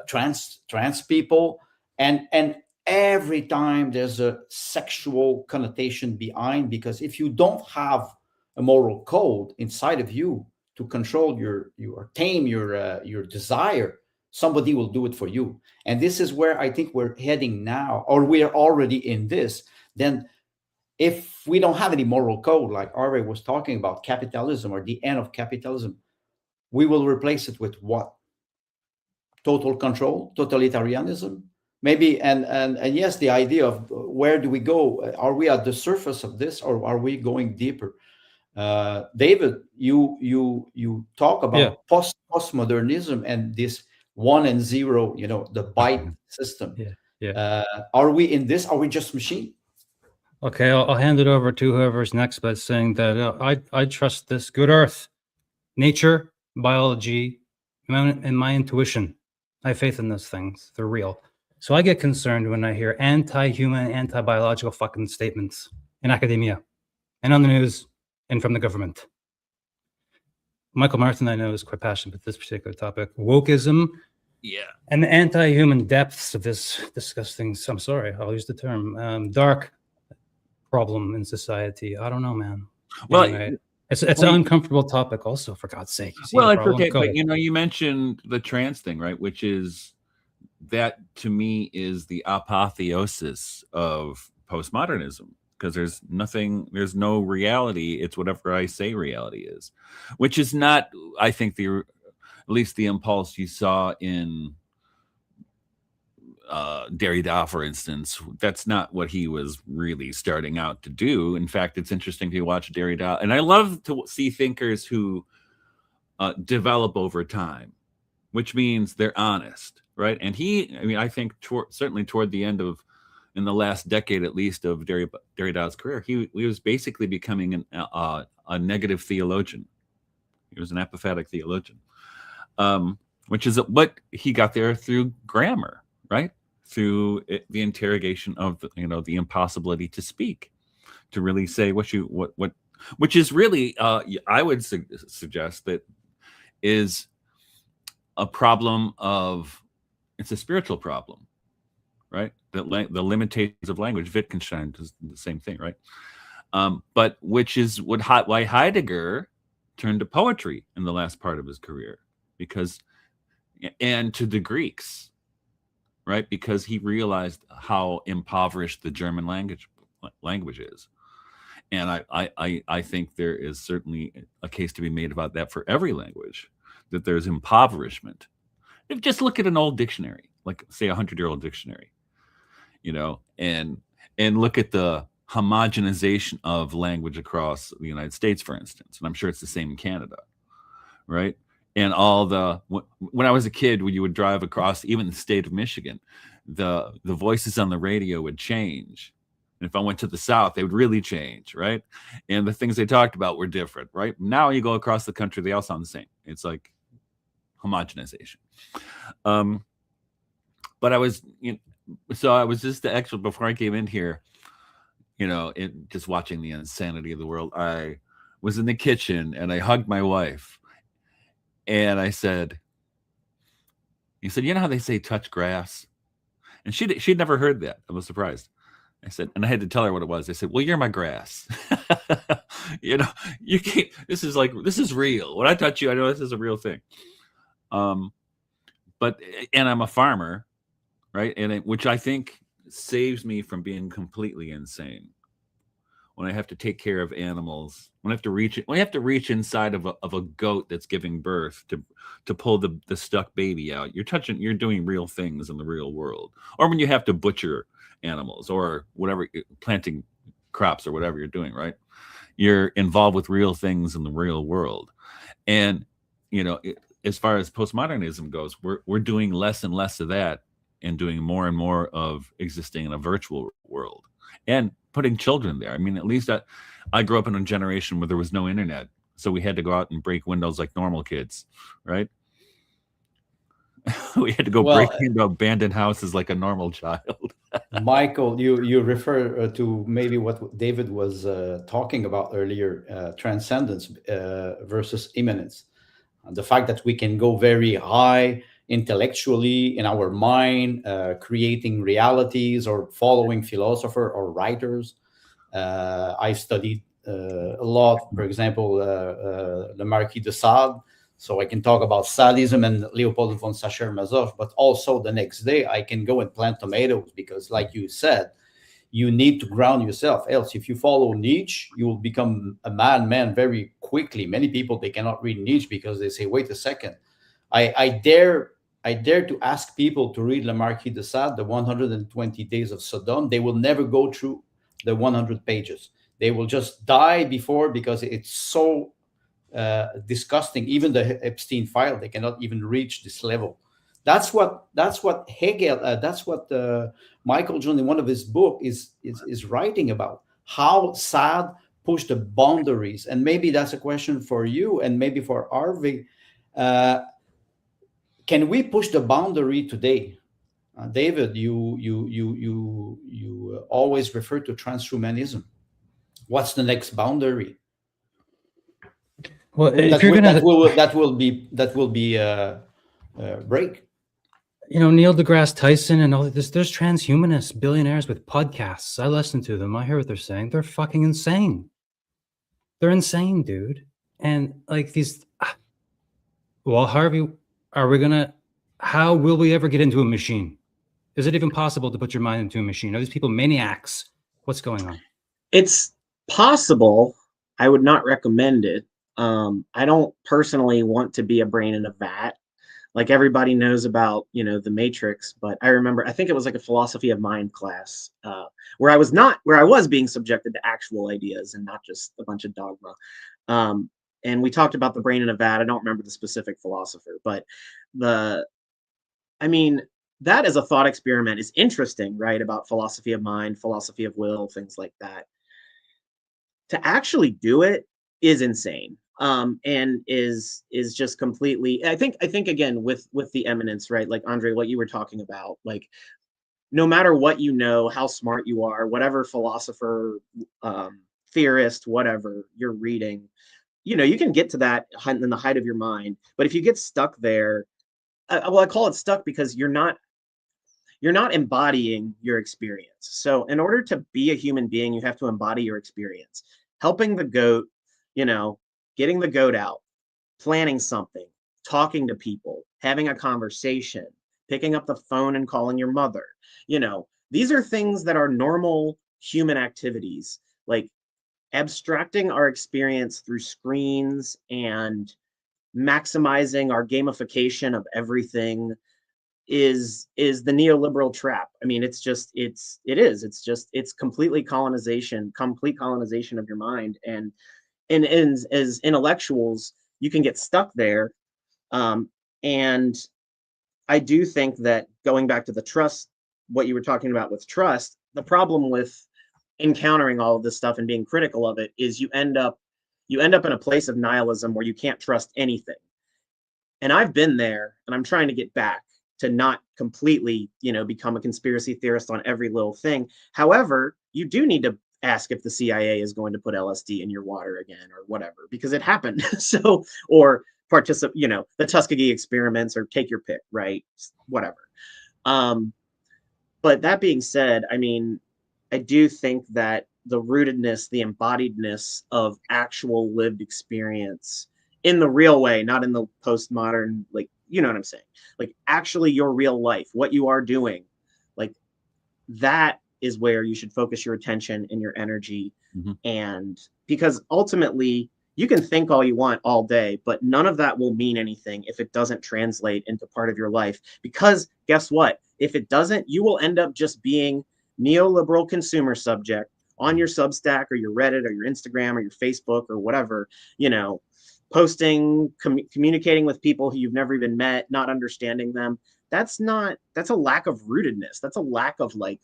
trans people, and every time there's a sexual connotation behind, because if you don't have a moral code inside of you to control or tame your desire, somebody will do it for you. And this is where I think we're heading now, or we are already in this. Then if we don't have any moral code, like Harvey was talking about, capitalism or the end of capitalism, we will replace it with what? Total control, totalitarianism, maybe. And yes, the idea of where do we go? Are we at the surface of this, or are we going deeper? David, you talk about postmodernism and this 1 and 0, the byte system. Are we in this? Are we just machine? Okay, I'll hand it over to whoever's next, but saying that I trust this good earth, nature, biology, and my intuition. I have faith in those things. They're real. So I get concerned when I hear anti-human, anti-biological fucking statements in academia and on the news and from the government. Michael Martin, I know, is quite passionate about this particular topic. Wokeism, and the anti-human depths of this disgusting, I'm sorry, I'll use the term, dark problem in society. I don't know, man. Well, anyway, it's an uncomfortable topic also, for God's sake. Well, it's okay, but you mentioned the trans thing, right? Which is, that to me is the apotheosis of postmodernism, because there's no reality. It's whatever I say reality is, which is not, I think, at least the impulse you saw in Derrida, for instance. That's not what he was really starting out to do. In fact, it's interesting to watch Derrida, and I love to see thinkers who develop over time, which means they're honest, right? And I think certainly toward the end of, in the last decade at least, of Derrida's career, he was basically becoming a negative theologian. He was an apophatic theologian, which is what he got there through grammar, right? Through the interrogation of the impossibility to speak, to really say which is really, I would suggest that is a problem it's a spiritual problem, right? The limitations of language. Wittgenstein does the same thing, right? But which is why Heidegger turned to poetry in the last part of his career, and to the Greeks, right? Because he realized how impoverished the German language is. And I think there is certainly a case to be made about that for every language, that there's impoverishment. If just look at an old dictionary, like say 100-year-old dictionary, and look at the homogenization of language across the United States, for instance. And I'm sure it's the same in Canada, right? And when I was a kid, when you would drive across even the state of Michigan, the voices on the radio would change. And if I went to the South, they would really change, right? And the things they talked about were different, right? Now you go across the country, they all sound the same. It's like homogenization. But I was, so I was just actually, before I came in here, just watching the insanity of the world, I was in the kitchen and I hugged my wife. And I said, you know how they say touch grass? And she'd never heard that. I was surprised. I said, and I had to tell her what it was. I said, well, you're my grass. You can't, this is real. When I touch you, I know this is a real thing. And I'm a farmer, right? Which I think saves me from being completely insane. When I have to take care of animals, when I have to reach inside of a goat that's giving birth to pull the stuck baby out, you're doing real things in the real world. Or when you have to butcher animals or whatever, planting crops or whatever you're doing, right? You're involved with real things in the real world. And, as far as postmodernism goes, we're doing less and less of that and doing more and more of existing in a virtual world and putting children there. I mean, at least I grew up in a generation where there was no internet. So we had to go out and break windows like normal kids, right? We had to go break into abandoned houses like a normal child. Michael, you refer to maybe what David was talking about earlier, transcendence versus immanence. The fact that we can go very high intellectually in our mind, creating realities or following philosopher or writers. I studied a lot, for example, the Marquis de Sade. So I can talk about sadism and Leopold von Sacher-Masoch, but also the next day I can go and plant tomatoes because, like you said, you need to ground yourself. Else, if you follow Nietzsche, you will become a madman very quickly. Many people, they cannot read Nietzsche because they say, wait a second. I dare to ask people to read Le Marquis de Sade, the 120 Days of Sodom. They will never go through the 100 pages. They will just die before because it's so disgusting. Even the Epstein file, they cannot even reach this level. That's what Hegel, that's what Michael John in one of his books is writing about, how Sade pushed the boundaries. And maybe that's a question for you and maybe for Harvey. Can we push the boundary today? David, you always refer to transhumanism. What's the next boundary? Well, that will be break. Neil deGrasse Tyson and all this. There's transhumanists, billionaires with podcasts. I listen to them. I hear what they're saying. They're fucking insane. They're insane, dude. And like these. Well, Harvey, how will we ever get into a machine? Is it even possible to put your mind into a machine? Are these people maniacs? What's going on? It's possible. I would not recommend it. I don't personally want to be a brain in a vat. Like everybody knows about, the Matrix, but I remember, I think it was like a philosophy of mind class, where I was being subjected to actual ideas and not just a bunch of dogma. And we talked about the brain in a vat. I don't remember the specific philosopher, but that as a thought experiment is interesting, right? About philosophy of mind, philosophy of will, things like that. To actually do it is insane. And is just completely, I think again, with the eminence, right? Like Andre, what you were talking about, like, no matter what, how smart you are, whatever philosopher, theorist, whatever you're reading, you can get to that in the height of your mind. But if you get stuck there, I call it stuck because you're not embodying your experience. So in order to be a human being, you have to embody your experience. Helping the goat, getting the goat out, planning something, talking to people, having a conversation, picking up the phone and calling your mother. These are things that are normal human activities. Like abstracting our experience through screens and maximizing our gamification of everything is the neoliberal trap. I mean, it's complete colonization of your mind. And as intellectuals, you can get stuck there And I do think that, going back to the trust, what you were talking about with trust, the problem with encountering all of this stuff and being critical of it is you end up in a place of nihilism where you can't trust anything. And I've been there, and I'm trying to get back to not completely, become a conspiracy theorist on every little thing. However, you do need to ask if the CIA is going to put LSD in your water again or whatever, because it happened. So, or participate, the Tuskegee experiments, or take your pick, right? Whatever. But that being said, I mean, I do think that the rootedness, the embodiedness of actual lived experience in the real way, not in the postmodern, like, you know what I'm saying? Like, actually your real life, what you are doing, like, that is where you should focus your attention and your energy. And because ultimately you can think all you want all day, but none of that will mean anything if it doesn't translate into part of your life. Because guess what? If it doesn't, you will end up just being neoliberal consumer subject on your Substack or your Reddit or your Instagram or your Facebook or whatever, posting, communicating with people who you've never even met, not understanding them. That's a lack of rootedness. That's a lack of like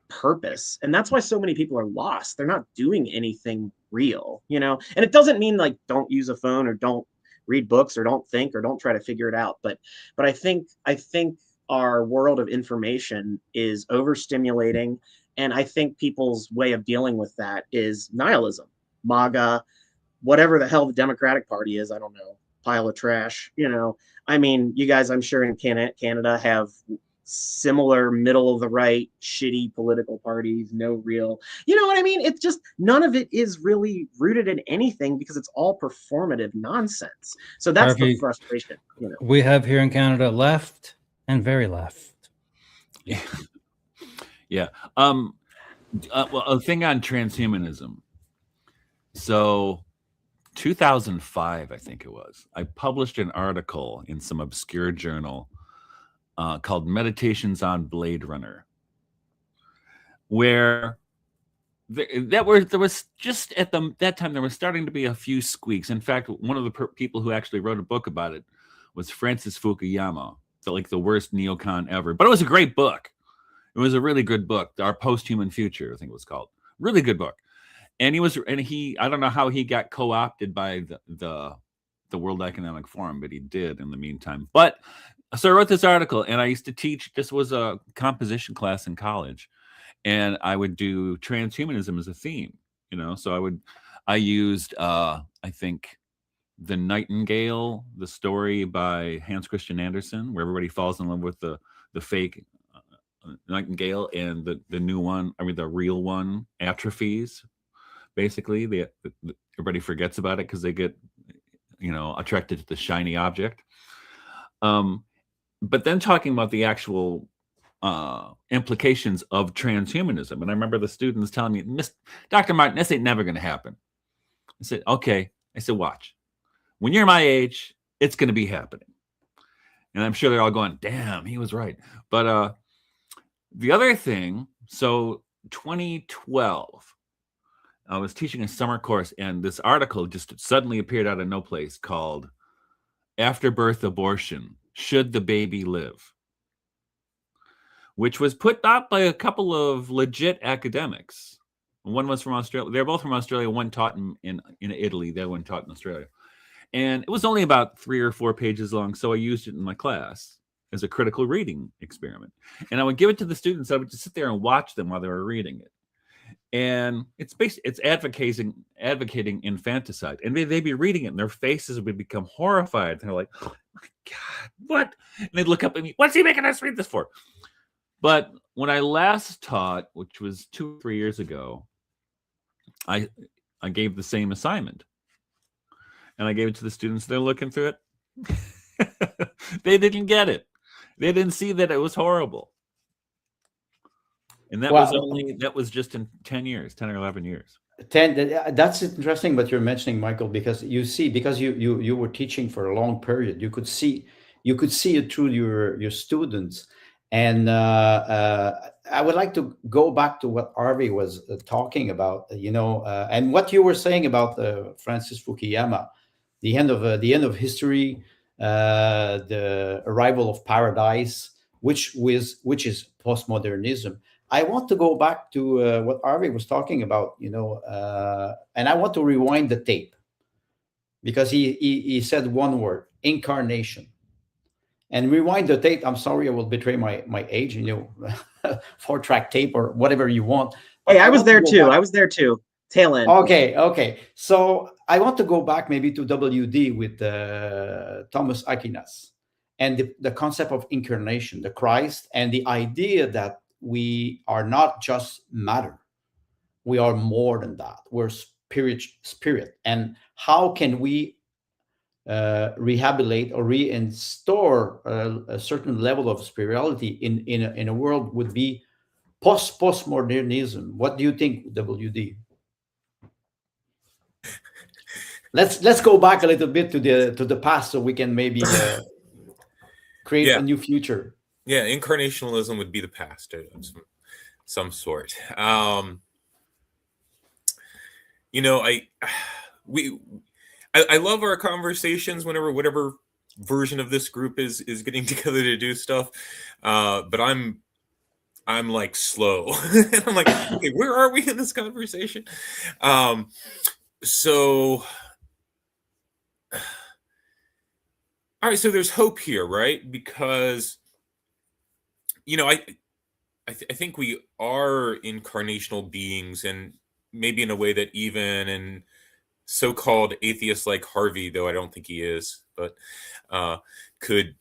purpose. And that's why so many people are lost. They're not doing anything real, and it doesn't mean like don't use a phone or don't read books or don't think or don't try to figure it out. But I think our world of information is overstimulating. And I think people's way of dealing with that is nihilism, MAGA, whatever the hell the Democratic Party is. I don't know, pile of trash. I mean, you guys, I'm sure in Canada have similar middle of the right, shitty political parties, no real, you know what I mean? It's just, none of it is really rooted in anything because it's all performative nonsense. So that's Harvey, the frustration. We have here in Canada left and very left. Yeah. Yeah. Well, a thing on transhumanism. So 2005, I think it was, I published an article in some obscure journal called Meditations on Blade Runner, where there was just at that time, there was starting to be a few squeaks. In fact, one of the people who actually wrote a book about it was Francis Fukuyama, like the worst neocon ever. But it was a great book. It was a really good book. Our Post-Human Future, I think it was called. Really good book. And he I don't know how he got co-opted by the World Economic Forum, but he did in the meantime. But so I wrote this article, and I used to teach. This was a composition class in college, and I would do transhumanism as a theme. So I used I think The Nightingale, the story by Hans Christian Andersen, where everybody falls in love with the fake nightingale, and the new one, the real one atrophies. Basically, everybody forgets about it because they get, attracted to the shiny object. But then talking about the actual implications of transhumanism. And I remember the students telling me, Dr. Martin, this ain't never going to happen. I said, okay. I said, watch. When you're my age, it's going to be happening. And I'm sure they're all going, damn, he was right. But the other thing, so 2012, I was teaching a summer course, and this article just suddenly appeared out of no place called After-Birth Abortion, Should the Baby Live? Which was put out by a couple of legit academics. One was from Australia. They're both from Australia. One taught in Italy. The other one taught in Australia. And it was only about 3 or 4 pages long, so I used it in my class as a critical reading experiment. And I would give it to the students. I would just sit there and watch them while they were reading it. And it's advocating infanticide, and they'd be reading it, and their faces would become horrified. They're like, "Oh my God, what?" And they'd look up at me, "What's he making us read this for?" But when I last taught, which was 2 or 3 years ago, I gave the same assignment, and I gave it to the students. They're looking through it. They didn't get it. They didn't see that it was horrible. And that was just in 10 or 11 years. 10. That's interesting what you're mentioning, Michael, because you were teaching for a long period. You could see it through your students. And I would like to go back to what Harvey was talking about, and what you were saying about Francis Fukuyama, the end of history. the arrival of paradise, which is postmodernism. I want to go back to what Harvey was talking about, and I want to rewind the tape, because he said one word: incarnation. And rewind the tape. I'm sorry, I will betray my age, 4-track tape or whatever you want. Hey, I was there too. I was there too. Tail end. Okay. So I want to go back maybe to WD with Thomas Aquinas, and the concept of incarnation, the Christ, and the idea that we are not just matter. We are more than that. We're spirit. And how can we rehabilitate or reinstore a certain level of spirituality in a world would be postmodernism? What do you think, WD? Let's go back a little bit to the past, so we can maybe create a new future. Yeah, incarnationalism would be the past of some sort. I love our conversations whenever whatever version of this group is getting together to do stuff, but I'm like slow. And I'm like, okay, where are we in this conversation? So all right, so there's hope here, right? Because I think we are incarnational beings, and maybe in a way that even in so-called atheists like Harvey, though I don't think he is, but could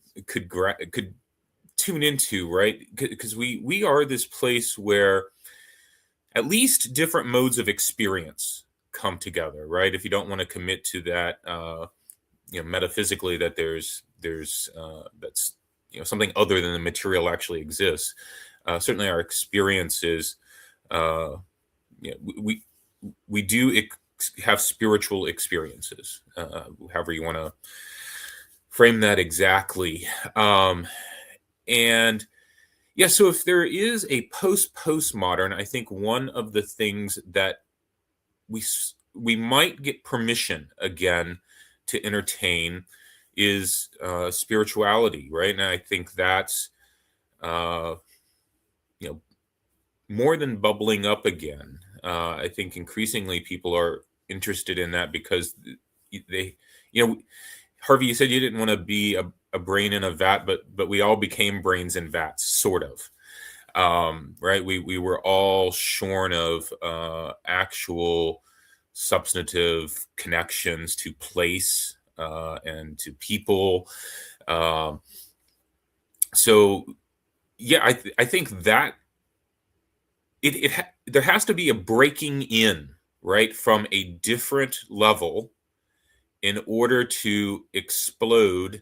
tune into, right? Because we are this place where at least different modes of experience come together, right? If you don't want to commit to that, metaphysically, that there's that's something other than the material actually exists. Certainly, our experiences, we do have spiritual experiences, however you want to frame that exactly. And yeah, so if there is a postmodern, I think one of the things that we might get permission again to entertain is spirituality, right? And I think that's more than bubbling up again. I think increasingly people are interested in that because they, Harvey, you said you didn't want to be a brain in a vat, but we all became brains in vats, sort of. Right? We were all shorn of actual substantive connections to place and to people. So yeah, I think that there has to be a breaking in, right, from a different level in order to explode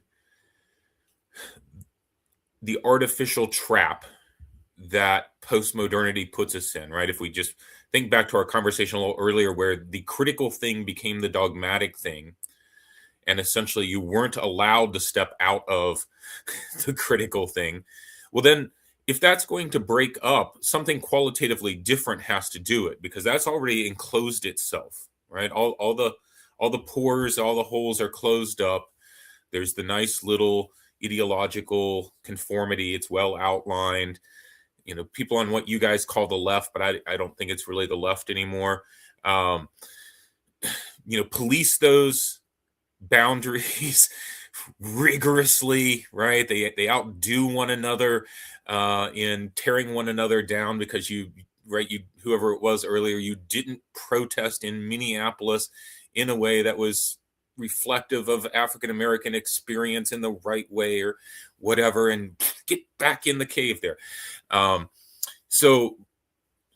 the artificial trap that postmodernity puts us in, right? If we just think back to our conversation a little earlier, where the critical thing became the dogmatic thing, and essentially you weren't allowed to step out of the critical thing. Well, then if that's going to break up, something qualitatively different has to do it, because that's already enclosed itself, right? All the pores, all the holes are closed up. There's the nice little ideological conformity. It's well outlined. People on what you guys call the left, but I don't think it's really the left anymore. Police those boundaries rigorously, right? They outdo one another in tearing one another down because whoever it was earlier, you didn't protest in Minneapolis in a way that was reflective of African American experience in the right way or whatever, and get back in the cave there. So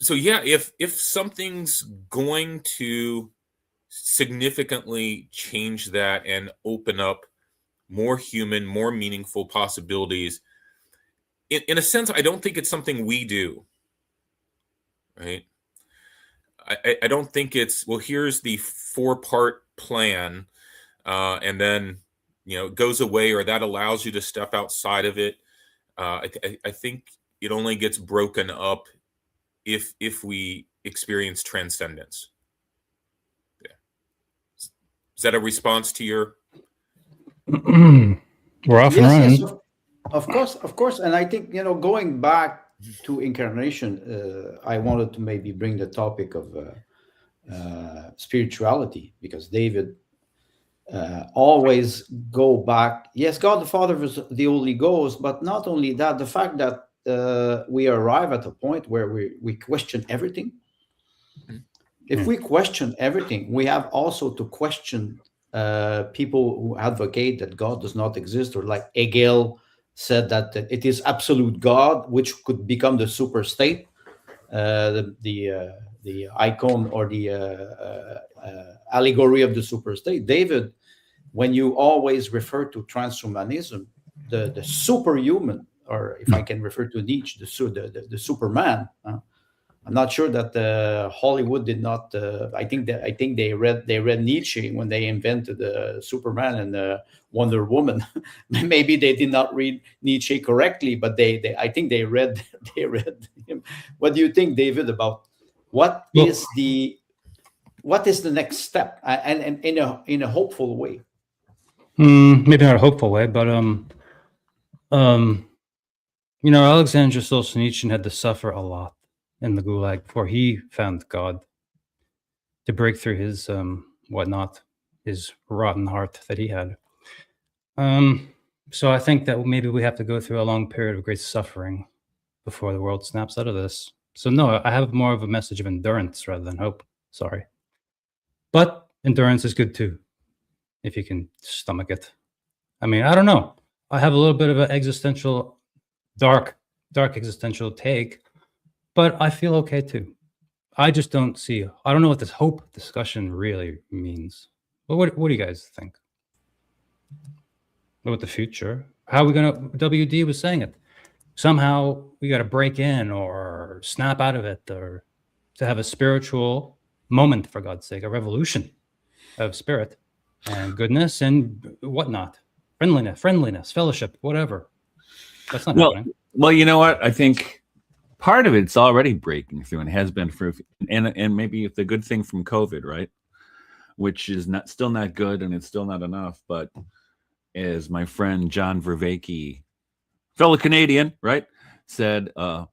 yeah, if something's going to significantly change that and open up more human, more meaningful possibilities, in a sense, I don't think it's something we do, right? I don't think it's, well, here's the 4-part plan, and then it goes away, or that allows you to step outside of it. I think it only gets broken up if we experience transcendence. Yeah. Is that a response to your? We're off and Yes, running. yes, of course. And I think, going back to incarnation, I wanted to maybe bring the topic of spirituality, because David always go back. Yes, God the Father was the Holy Ghost, but not only that, the fact that we arrive at a point where we question everything. If we question everything, we have also to question people who advocate that God does not exist, or like Hegel said that it is absolute God, which could become the super state, the icon or the allegory of the super state. David, when you always refer to transhumanism, the superhuman, or if I can refer to Nietzsche, the Superman. I'm not sure that Hollywood did not. I think they read Nietzsche when they invented Superman and Wonder Woman. Maybe they did not read Nietzsche correctly, but I think they read him. What do you think, David, about what is the next step, and in a hopeful way? Maybe not a hopeful way, but Alexander Solzhenitsyn had to suffer a lot in the Gulag before he found God, to break through his his rotten heart that he had. So I think that maybe we have to go through a long period of great suffering before the world snaps out of this. So no, I have more of a message of endurance rather than hope. Sorry. But endurance is good too, if you can stomach it. I mean, I don't know. I have a little bit of an existential, dark existential take, but I feel okay too. I just don't see. I don't know what this hope discussion really means. But what do you guys think? About the future? How are we gonna? WD was saying it. Somehow we got to break in or snap out of it, or to have a spiritual moment, for God's sake, a revolution of spirit and goodness and whatnot, friendliness, fellowship, whatever. That's not happening. Well, you know what? I think part of it's already breaking through and has been for, and maybe the good thing from COVID, right? Which is still not good, and it's still not enough. But as my friend John Vervaeke, fellow Canadian, right, said, what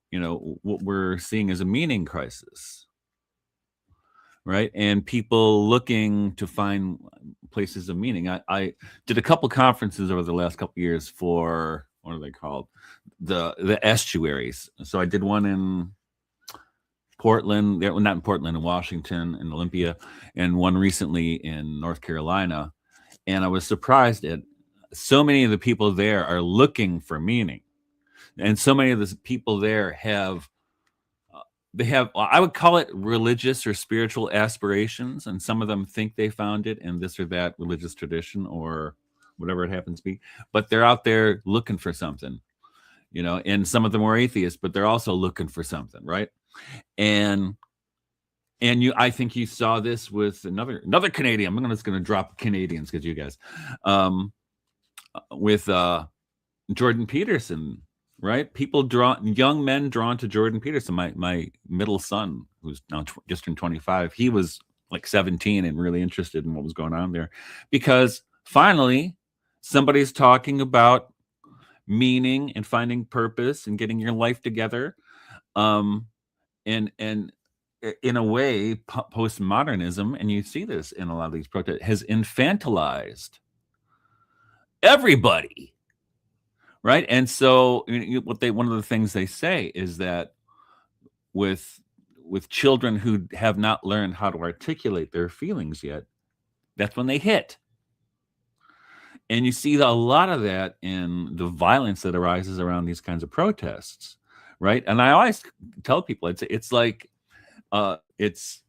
we're seeing is a meaning crisis, right? And people looking to find places of meaning. I did a couple conferences over the last couple of years for, what are they called? The estuaries. So I did one in Portland, not in Portland, in Washington, in Olympia, and one recently in North Carolina. And I was surprised at so many of the people there are looking for meaning. And so many of the people there have, I would call it religious or spiritual aspirations. And some of them think they found it in this or that religious tradition or whatever it happens to be. But they're out there looking for something, and some of them are atheists, but they're also looking for something, right? And I think you saw this with another Canadian. I'm just going to drop Canadians because you guys, with Jordan Peterson, right? Young men drawn to Jordan Peterson. My middle son, who's now just turned 25, he was like 17 and really interested in what was going on there, because finally somebody's talking about meaning and finding purpose and getting your life together. And in a way, postmodernism, and you see this in a lot of these protests, has infantilized everybody, right? And so one of the things they say is that with children who have not learned how to articulate their feelings yet, that's when they hit. And you see a lot of that in the violence that arises around these kinds of protests, right? And I always tell people it's like it's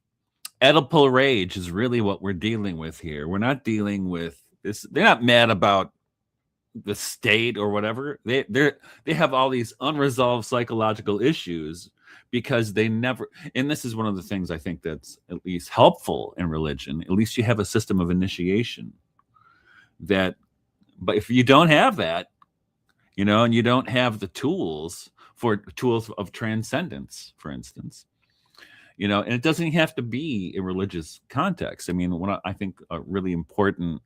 Oedipal rage is really what we're dealing with here. We're not dealing with this. They're not mad about the state or whatever. They have all these unresolved psychological issues because they never. And this is one of the things I think that's at least helpful in religion. At least you have a system of initiation that. But if you don't have that, and you don't have the tools of transcendence, for instance, and it doesn't have to be a religious context. I mean, I think a really important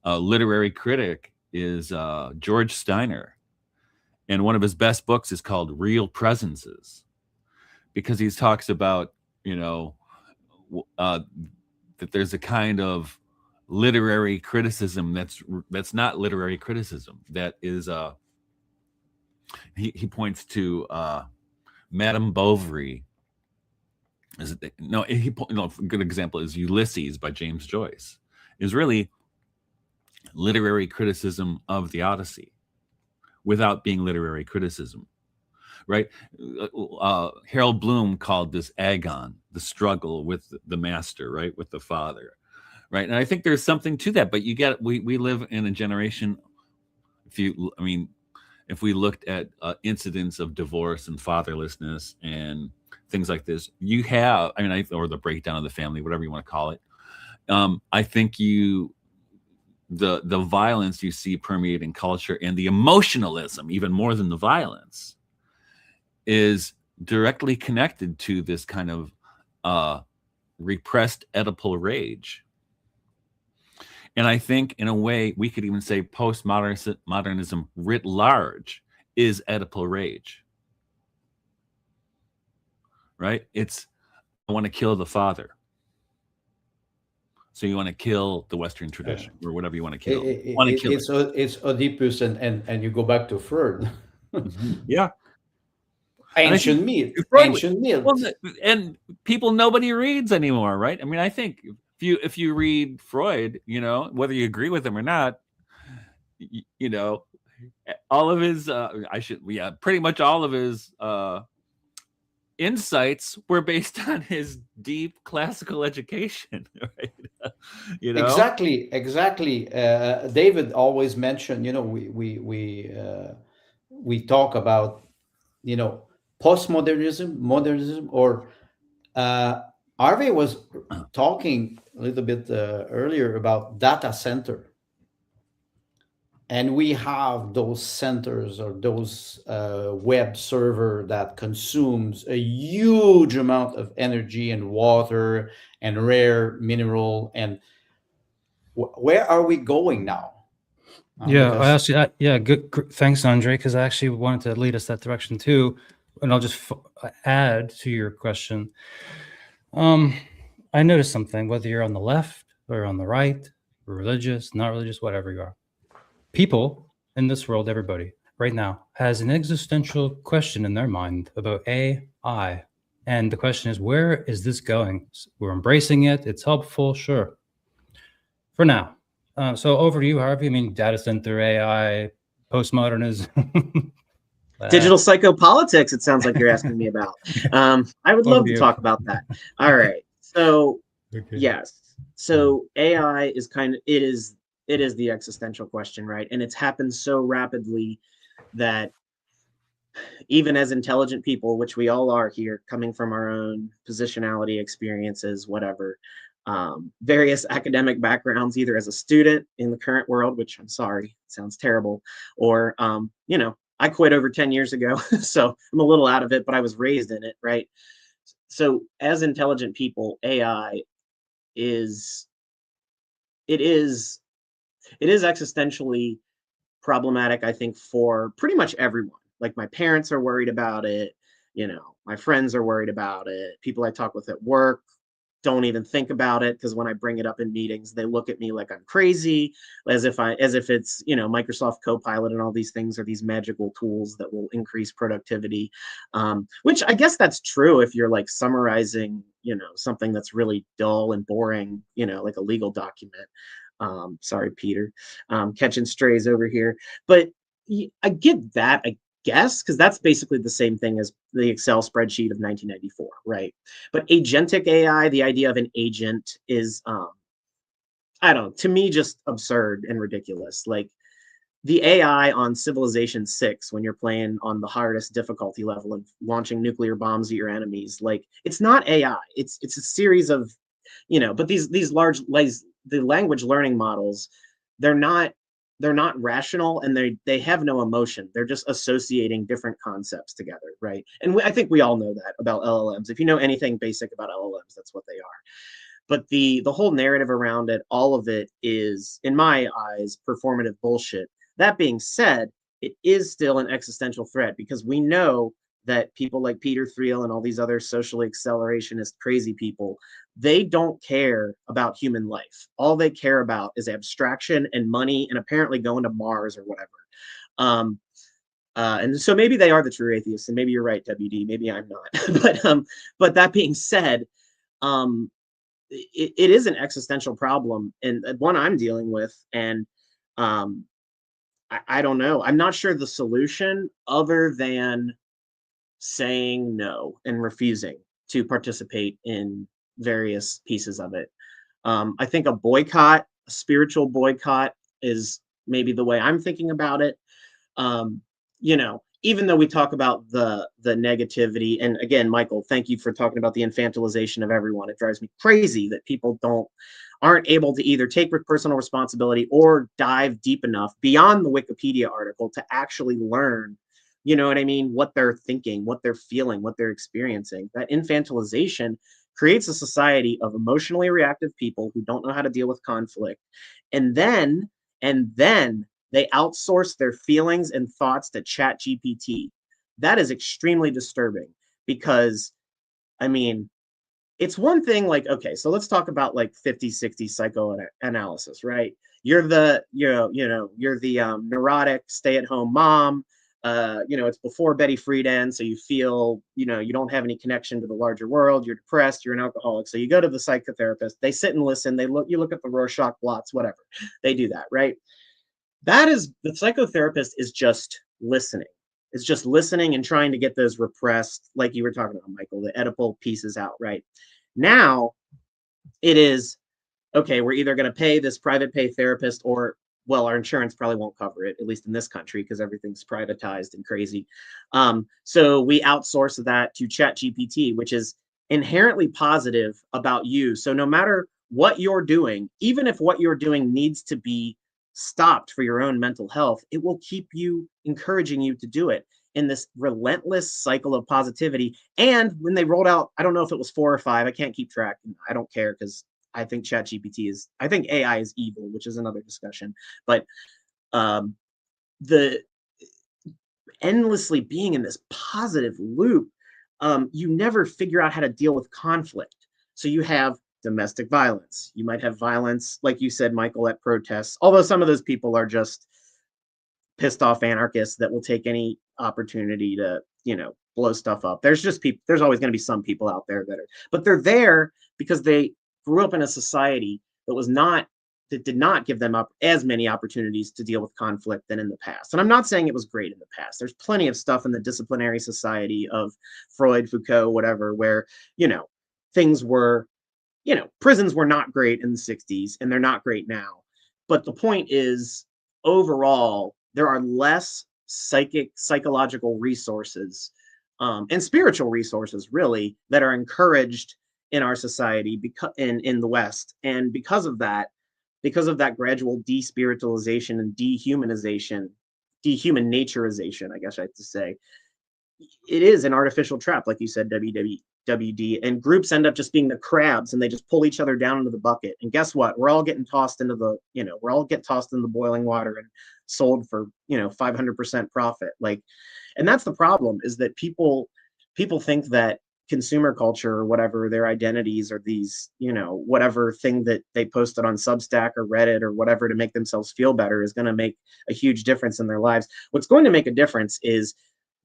literary critic is George Steiner. And one of his best books is called Real Presences, because he talks about, that there's a kind of literary criticism that's not literary criticism. That is, he points to Madame Bovary. A good example is Ulysses by James Joyce, is really literary criticism of the Odyssey without being literary criticism, right? Harold Bloom called this agon, the struggle with the master, right, with the father, right? And I think there's something to that, but we live in a generation, if we looked at incidents of divorce and fatherlessness and things like this, or the breakdown of the family, whatever you want to call it. I think the violence you see permeating culture, and the emotionalism, even more than the violence, is directly connected to this kind of repressed Oedipal rage. And I think, in a way, we could even say postmodernism writ large is Oedipal rage, right? It's, I want to kill the father. So you want to kill the Western tradition, or whatever you want to kill. It's Oedipus, and you go back to Freud. Yeah. Ancient myth. Ancient myth. Well, and nobody reads anymore, right? I mean, I think if you read Freud, whether you agree with him or not, all of his pretty much all of his insights were based on his deep classical education, right? Exactly. David always mentioned, we talk about, postmodernism, modernism, or Harvey was talking a little bit earlier about data center. And we have those centers, or those web server that consumes a huge amount of energy and water and rare mineral. And where are we going now? Good. Thanks, Andre, because I actually wanted to lead us that direction too. And I'll just add to your question. I noticed something, whether you're on the left or on the right, religious, not religious, whatever you are. People in this world, everybody right now, has an existential question in their mind about AI. And the question is, where is this going? We're embracing it. It's helpful, sure. For now. So over to you, Harvey. I mean, data center, AI, postmodernism. Digital psychopolitics, it sounds like you're asking me about. I would love to talk about that. All right. So, yes. So AI is it is the existential question, right? And it's happened so rapidly that even as intelligent people, which we all are here, coming from our own positionality, experiences, whatever, various academic backgrounds, either as a student in the current world, which I'm sorry, sounds terrible, or, I quit over 10 years ago, so I'm a little out of it, but I was raised in it, right? So as intelligent people, AI is existentially problematic, I think, for pretty much everyone. Like, my parents are worried about it, my friends are worried about it, people I talk with at work don't even think about it, because when I bring it up in meetings, they look at me like I'm crazy, as if it's, Microsoft Copilot and all these things are these magical tools that will increase productivity, which I guess that's true if you're like summarizing, something that's really dull and boring, like a legal document. Sorry, Peter, catching strays over here, but I get that, I guess, because that's basically the same thing as the Excel spreadsheet of 1994, right? But agentic AI, the idea of an agent, is, I don't know, to me, just absurd and ridiculous. Like, the AI on Civilization 6, when you're playing on the hardest difficulty level and launching nuclear bombs at your enemies, like, it's not AI. It's a series of, but these large, the language learning models, they're not rational, and they have no emotion. They're just associating different concepts together, right? And I think we all know that about LLMs. If you know anything basic about LLMs, that's what they are. But the whole narrative around it, all of it is, in my eyes, performative bullshit. That being said, it is still an existential threat because we know that people like Peter Thiel and all these other socially accelerationist crazy people, they don't care about human life. All they care about is abstraction and money and apparently going to Mars or whatever. And so maybe they are the true atheists, and maybe you're right, WD. Maybe I'm not. But that being said, it is an existential problem and one I'm dealing with. And I don't know. I'm not sure the solution other than saying no and refusing to participate in various pieces of it. I think a boycott, a spiritual boycott, is maybe the way I'm thinking about it. You know, even though we talk about the negativity, and again, Michael, thank you for talking about the infantilization of everyone. It drives me crazy that people aren't able to either take personal responsibility or dive deep enough beyond the Wikipedia article to actually learn, you know what I mean, what they're thinking, what they're feeling, what they're experiencing. That infantilization creates a society of emotionally reactive people who don't know how to deal with conflict. And then they outsource their feelings and thoughts to ChatGPT. That is extremely disturbing because, I mean, it's one thing like, okay, so let's talk about like 50s, 60s psychoanalysis, right? You're the neurotic stay-at-home mom. It's before Betty Friedan, so you feel, you don't have any connection to the larger world. You're depressed. You're an alcoholic. So you go to the psychotherapist. They sit and listen. You look at the Rorschach blots, whatever. They do that, right? That is, the psychotherapist is just listening. It's just listening and trying to get those repressed, like you were talking about, Michael, the Oedipal pieces out, right? Now it is, okay, we're either going to pay this private pay therapist or, well, our insurance probably won't cover it, at least in this country, because everything's privatized and crazy. So we outsource that to ChatGPT, which is inherently positive about you. So no matter what you're doing, even if what you're doing needs to be stopped for your own mental health, it will keep you, encouraging you to do it in this relentless cycle of positivity. And when they rolled out, I don't know if it was 4 or 5, I can't keep track. I don't care because I think I think AI is evil, which is another discussion. But the endlessly being in this positive loop, you never figure out how to deal with conflict. So you have domestic violence. You might have violence, like you said, Michael, at protests, although some of those people are just pissed off anarchists that will take any opportunity to, blow stuff up. There's always going to be some people out there but they're there because they grew up in a society that did not give them up as many opportunities to deal with conflict than in the past. And I'm not saying it was great in the past. There's plenty of stuff in the disciplinary society of Freud, Foucault, whatever, where, things were, prisons were not great in the 60s and they're not great now. But the point is, overall, there are less psychological resources and spiritual resources, really, that are encouraged in our society because in the West. And because of that gradual despiritualization and dehumanization, dehumanaturization, I guess I have to say, it is an artificial trap, like you said, WD, and groups end up just being the crabs and they just pull each other down into the bucket. And guess what? We're all getting tossed into the, tossed in the boiling water and sold for, 500% profit. And that's the problem, is that people think that consumer culture or whatever, their identities are these, whatever thing that they posted on Substack or Reddit or whatever to make themselves feel better is going to make a huge difference in their lives. What's going to make a difference is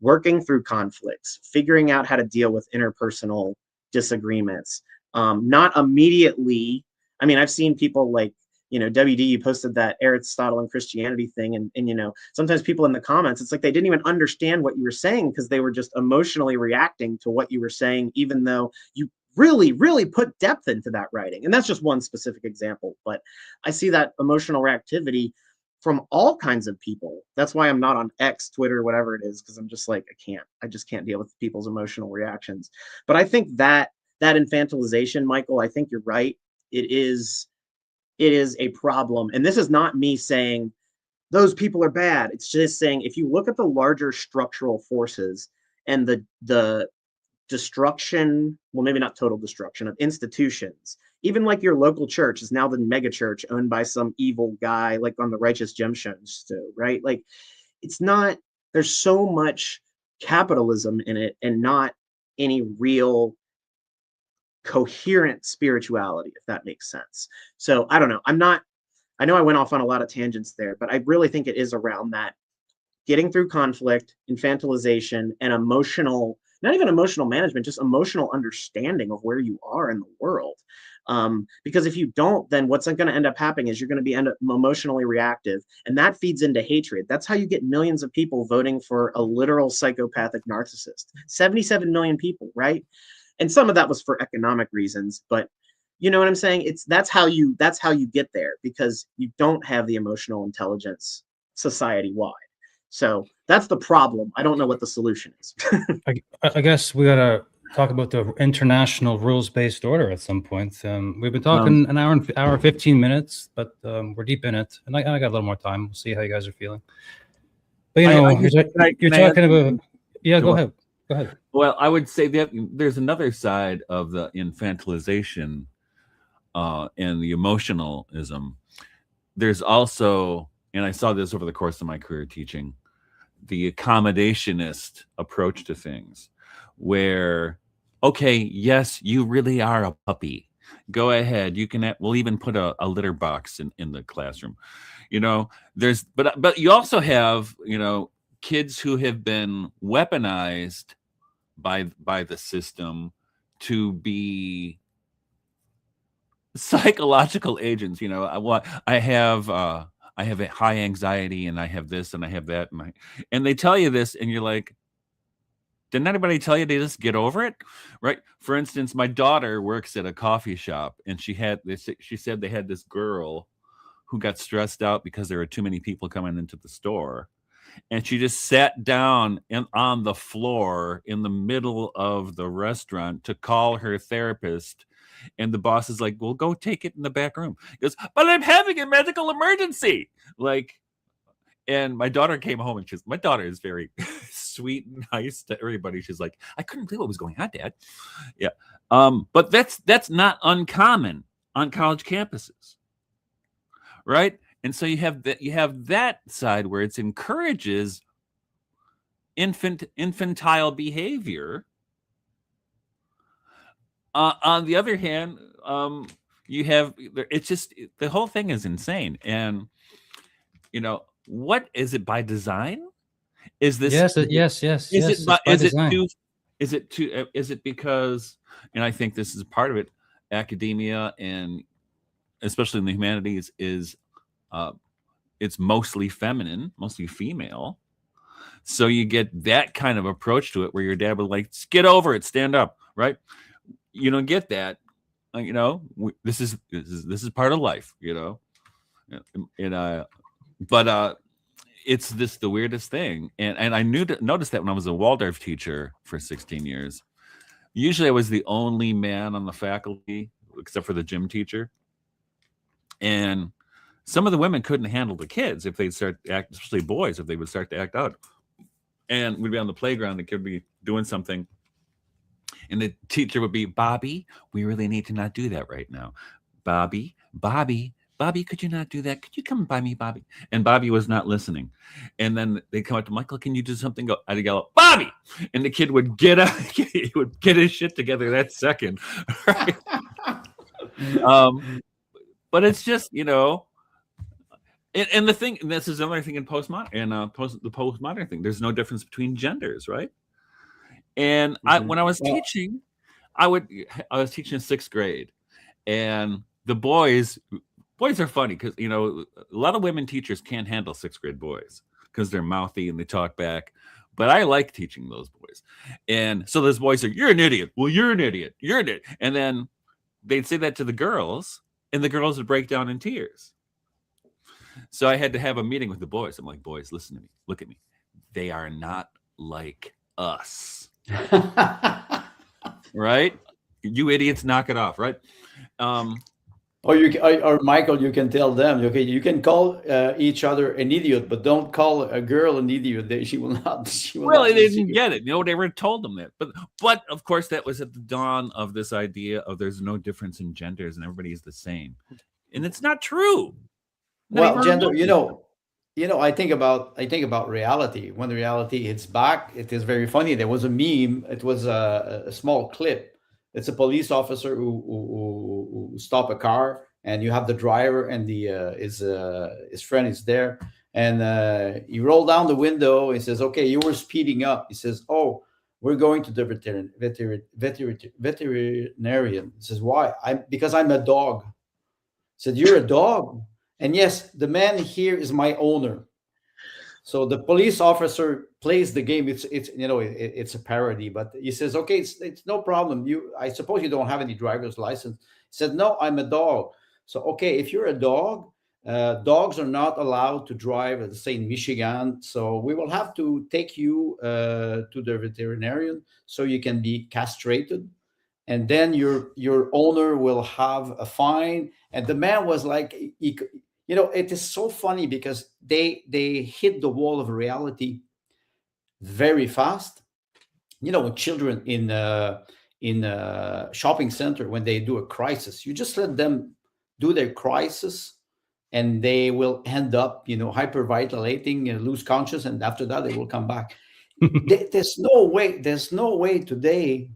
working through conflicts, figuring out how to deal with interpersonal disagreements, not immediately. I mean, I've seen people like, WD, you posted that Aristotle and Christianity thing. And sometimes people in the comments, it's like they didn't even understand what you were saying because they were just emotionally reacting to what you were saying, even though you really, really put depth into that writing. And that's just one specific example. But I see that emotional reactivity from all kinds of people. That's why I'm not on X, Twitter, whatever it is, because I'm just like, I just can't deal with people's emotional reactions. But I think that infantilization, Michael, I think you're right. It is a problem. And this is not me saying those people are bad. It's just saying, if you look at the larger structural forces and the destruction, well, maybe not total destruction, of institutions, even like your local church is now the mega church owned by some evil guy like on the Righteous Gemstones too, right? Like it's not, there's so much capitalism in it and not any real coherent spirituality, if that makes sense. So I don't know. I know I went off on a lot of tangents there, but I really think it is around that getting through conflict, infantilization, and emotional, not even emotional management, just emotional understanding of where you are in the world. Because if you don't, then what's going to end up happening is you're going to be end up emotionally reactive, and that feeds into hatred. That's how you get millions of people voting for a literal psychopathic narcissist. 77 million people, right? And some of that was for economic reasons, but you know what I'm saying? That's how you get there, because you don't have the emotional intelligence society wide. So that's the problem. I don't know what the solution is. I guess we gotta talk about the international rules-based order at some point. We've been talking an hour 15 minutes, but we're deep in it, and I got a little more time. We'll see how you guys are feeling. But you know, you're talking about. Yeah, go ahead. Go ahead. Well, I would say that there's another side of the infantilization and the emotionalism. There's also, and I saw this over the course of my career teaching, the accommodationist approach to things, where, okay, yes, you really are a puppy. Go ahead. You can. We'll even put a litter box in the classroom. You know, but you also have, you know, kids who have been weaponized by the system to be psychological agents. You know, I have a high anxiety, and I have this, and I have that, and they tell you this, and you're like, didn't anybody tell you to just get over it, right? For instance, my daughter works at a coffee shop, and she said they had this girl who got stressed out because there were too many people coming into the store. And she just sat down on the floor in the middle of the restaurant to call her therapist. And the boss is like, well, go take it in the back room. He goes, but I'm having a medical emergency. Like, and my daughter came home, and my daughter is very sweet and nice to everybody. She's like, I couldn't believe what was going on, Dad. Yeah. But that's not uncommon on college campuses. Right. And so you have that side where it encourages infantile behavior. On the other hand, it's just, the whole thing is insane. And, you know, what is it by design? Is this? Yes. Is it because, and I think this is part of it, academia, and especially in the humanities, is it's mostly feminine, mostly female. So you get that kind of approach to it, where your dad would like, get over it, stand up, right? You don't get that. You know, this is part of life, you know. And but it's the weirdest thing. And I noticed that when I was a Waldorf teacher for 16 years. Usually I was the only man on the faculty, except for the gym teacher. And some of the women couldn't handle the kids if they'd start to act, especially boys, if they would start to act out. And we'd be on the playground, the kid would be doing something, and the teacher would be, Bobby, we really need to not do that right now. Bobby, could you not do that? Could you come by me, Bobby? And Bobby was not listening. And then they come up to Michael, can you do something? I'd yell, Bobby! And the kid would get up, he would get his shit together that second. Right? But it's just, you know, and the thing, and this is another thing in postmodern, and the postmodern thing, there's no difference between genders, right? And when I was teaching, I was teaching in 6th grade, and the boys are funny because, you know, a lot of women teachers can't handle 6th grade boys because they're mouthy and they talk back. But I like teaching those boys. And so those boys are, you're an idiot. Well, you're an idiot. You're an idiot. And then they'd say that to the girls, and the girls would break down in tears. So I had to have a meeting with the boys. I'm like, boys, listen to me. Look at me. They are not like us. Right? You idiots, knock it off. Right? Or or Michael, you can tell them, okay, you can call each other an idiot, but don't call a girl an idiot. She will not. She will Well, not they listen didn't to you. get it. Nobody ever told them that. But of course, that was at the dawn of this idea of there's no difference in genders and everybody is the same, and it's not true. Not Well, even gender, remotely. I think about reality. When the reality hits back, it is very funny. There was a meme. It was a small clip. It's a police officer who stop a car, and you have the driver and the his friend is there, and he rolled down the window. He says, "Okay, you were speeding up." He says, "Oh, we're going to the veterinarian." He says, "Why?" Because I'm a dog." He said, "You're a dog?" And yes, the man here is my owner. So the police officer plays the game. It's it's a parody, but he says, okay, it's no problem. I suppose you don't have any driver's license. He said, no, I'm a dog. So okay, if you're a dog, dogs are not allowed to drive, let's say in Michigan. So we will have to take you to the veterinarian so you can be castrated, and then your owner will have a fine. And the man was like, it is so funny because they hit the wall of reality very fast. With children in a shopping center, when they do a crisis, you just let them do their crisis, and they will end up hyperventilating and lose conscious, and after that they will come back. There's no way today,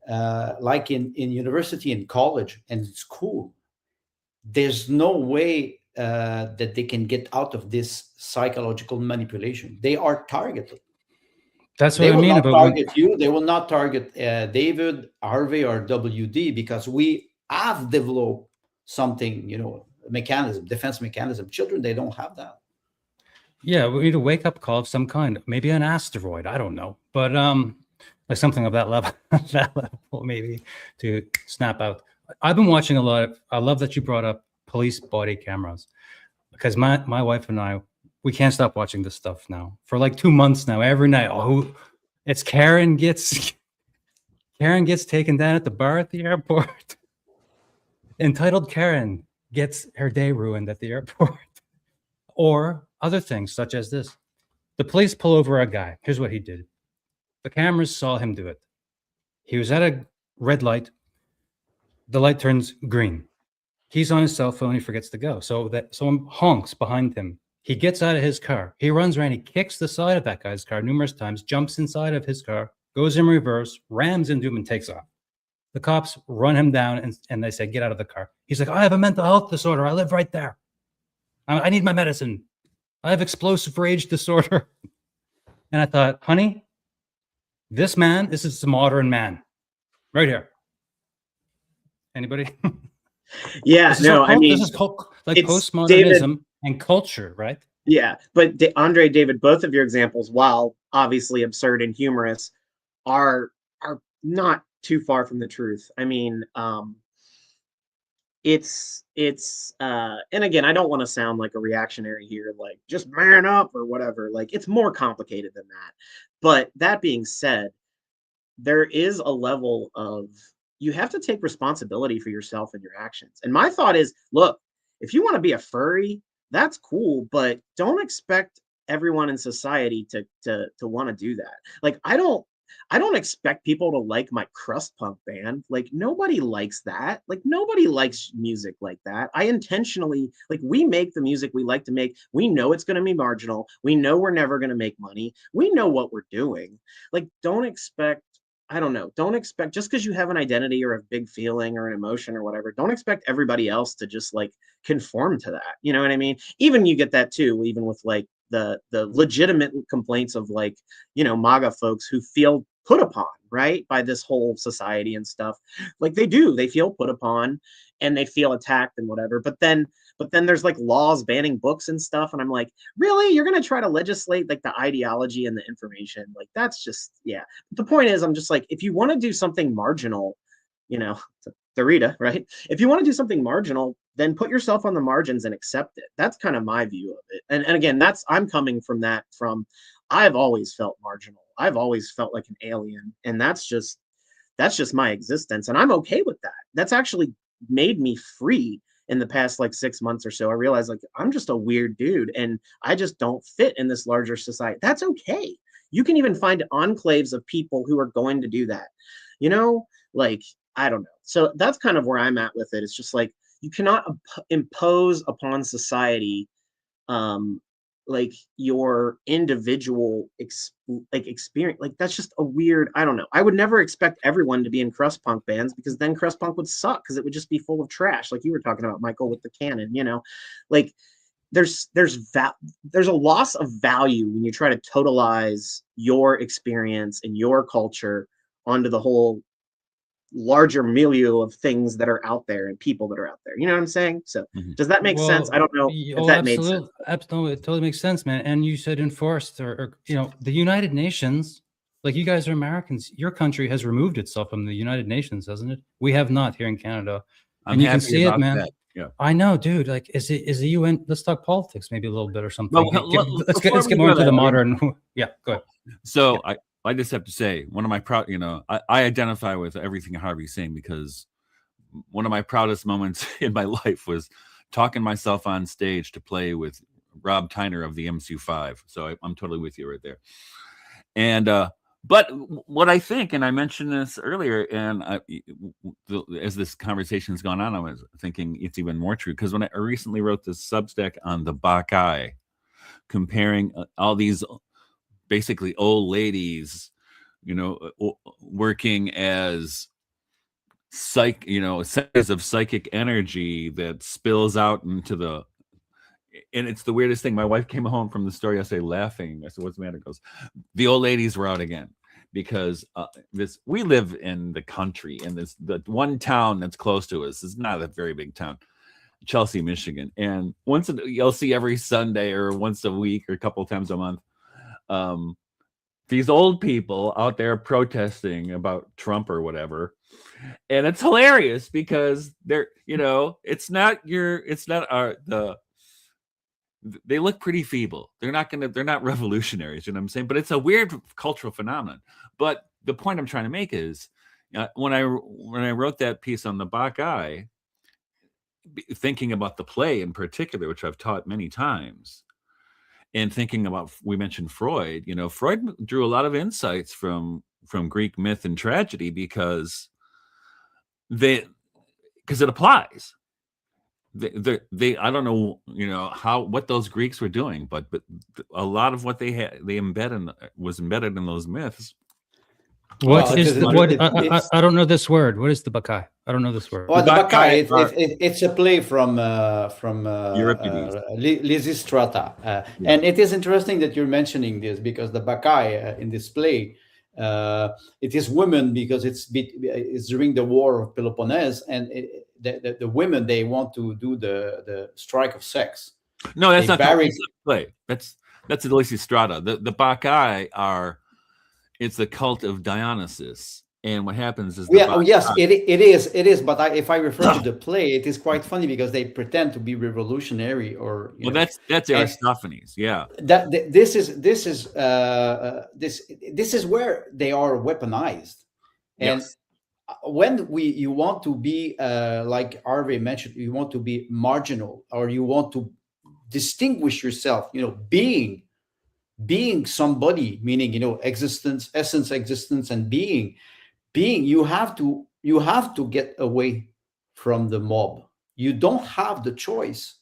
like in university and college and school, there's no way that they can get out of this psychological manipulation. They are targeted. That's what They I will mean not about when. target you. They will not target David, Harvey, or WD, because we have developed something, mechanism, defense mechanism. Children, they don't have that. Yeah, we need a wake up call of some kind. Maybe an asteroid. I don't know, but like something of that level, that level maybe to snap out. I've been watching a lot. I love that you brought up police body cameras, because my wife and I, we can't stop watching this stuff now for like 2 months now. Every night, it's Karen gets taken down at the bar at the airport. Entitled Karen gets her day ruined at the airport, or other things such as this. The police pull over a guy. Here's what he did. The cameras saw him do it. He was at a red light. The light turns green. He's on his cell phone. He forgets to go. So that someone honks behind him. He gets out of his car. He runs around. He kicks the side of that guy's car numerous times, jumps inside of his car, goes in reverse, rams into him, and takes off. The cops run him down and they say, get out of the car. He's like, I have a mental health disorder. I live right there. I need my medicine. I have explosive rage disorder. And I thought, honey, this is a modern man right here. Anybody? Yeah, no, I mean, this is like it's postmodernism David, and culture, right? yeah, but Andre, David, both of your examples, while obviously absurd and humorous, are not too far from the truth. I mean, it's and again, I don't want to sound like a reactionary here, like just man up or whatever. Like, it's more complicated than that. But that being said, there is a level of, you have to take responsibility for yourself and your actions. And my thought is, look, if you want to be a furry, that's cool, but don't expect everyone in society to want to do that. Like, I don't expect people to like my crust punk band. Like, nobody likes that. Like, nobody likes music like that. I intentionally, like, we make the music we like to make. We know it's going to be marginal. We know we're never going to make money. We know what we're doing. Like, don't expect, I don't know, don't expect, just because you have an identity or a big feeling or an emotion or whatever, don't expect everybody else to just like conform to that. You know what I mean? Even you get that too, even with like the legitimate complaints of like, MAGA folks who feel put upon, right, by this whole society and stuff. Like, they feel put upon and they feel attacked and whatever. But then there's like laws banning books and stuff, and I'm like, really, you're going to try to legislate like the ideology and the information? Like, that's just, yeah. The point is, I'm just like, if you want to do something marginal, Dorita, right, if you want to do something marginal, then put yourself on the margins and accept it. That's kind of my view of it. And again, I'm coming from I've always felt marginal. I've always felt like an alien, and that's just my existence, and I'm okay with that. That's actually made me free in the past like 6 months or so. I realized like I'm just a weird dude and I just don't fit in this larger society. That's okay. You can even find enclaves of people who are going to do that. You know, like I don't know. So that's kind of where I'm at with it. It's just like you cannot impose upon society like your individual experience. Like that's just a weird, I don't know. I would never expect everyone to be in crust punk bands because then crust punk would suck because it would just be full of trash, like you were talking about, Michael, with the canon, you know. Like there's a loss of value when you try to totalize your experience and your culture onto the whole larger milieu of things that are out there and people that are out there. You know what I'm saying? So does that make sense? I don't know if that made sense. Absolutely, it totally makes sense, man. And you said enforced, or you know, the United Nations. Like you guys are Americans. Your country has removed itself from the United Nations, hasn't it? We have not here in Canada. And you can see it, man. That. Yeah, I know, dude. Like, is the UN? Let's talk politics, maybe a little bit or something. Well, let's get more into the modern. Yeah, go ahead. So I just have to say, one of my proud, you know, I identify with everything Harvey's saying because one of my proudest moments in my life was talking myself on stage to play with Rob Tyner of the MCU5. So I'm totally with you right there. And but what I think, and I mentioned this earlier, and as this conversation's gone on, I was thinking it's even more true because when I recently wrote this Substack on the Bacchae, comparing all these basically old ladies, you know, working as centers of psychic energy that spills out into the, and it's the weirdest thing. My wife came home from the store yesterday laughing. I said, "What's the matter?" Goes, "The old ladies were out again." Because we live in the country, and the one town that's close to us is not a very big town, Chelsea, Michigan. And you'll see every Sunday or once a week or a couple of times a month, these old people out there protesting about Trump or whatever. And it's hilarious because they're, you know, they look pretty feeble. They're not revolutionaries, you know what I'm saying? But it's a weird cultural phenomenon. But the point I'm trying to make is when I wrote that piece on the Bacchae, thinking about the play in particular, which I've taught many times, and thinking about, we mentioned Freud, you know, Freud drew a lot of insights from Greek myth and tragedy because it applies. They I don't know, you know, what those Greeks were doing, but a lot of what they was embedded in those myths. I don't know this word. What is the Bacchae? I don't know this word. Well, the Bacchae, it's a play from Euripides. Lysistrata, and it is interesting that you're mentioning this because the Bacchae in this play, it is women because it's during the War of Peloponnese, and the women, they want to do the strike of sex. No, that's not the play. That's the Lysistrata. The Bacchae it's the cult of Dionysus, and what happens is yes, it is. But if I refer to the play, it is quite funny because they pretend to be revolutionary, or that's Aristophanes. Yeah, this is where they are weaponized, and yes. When you want to be like Harvey mentioned, you want to be marginal, or you want to distinguish yourself, you know, being somebody, meaning, you know, existence, essence, existence, and being, you have to get away from the mob. You don't have the choice.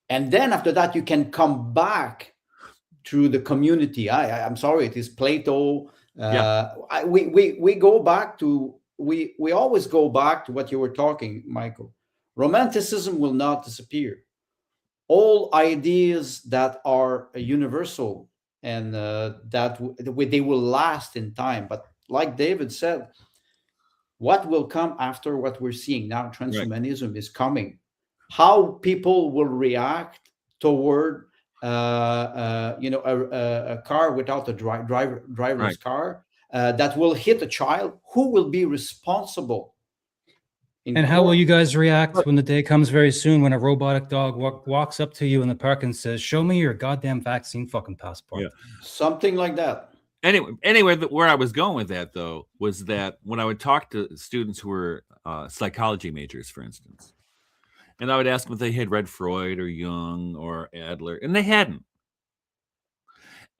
And then after that, you can come back through the community. I'm sorry, it is Plato. We go back to, we always go back to what you were talking, Michael. Romanticism will not disappear. All ideas that are universal and that they will last in time. But like David said, what will come after what we're seeing now? Transhumanism is coming. How people will react toward a car without a driverless car that will hit a child. Who will be responsible? And how will you guys react when the day comes very soon when a robotic dog walks up to you in the park and says, "Show me your goddamn vaccine fucking passport"? Yeah. Something like that. Anyway, where I was going with that, though, was that when I would talk to students who were psychology majors, for instance, and I would ask them if they had read Freud or Jung or Adler, and they hadn't.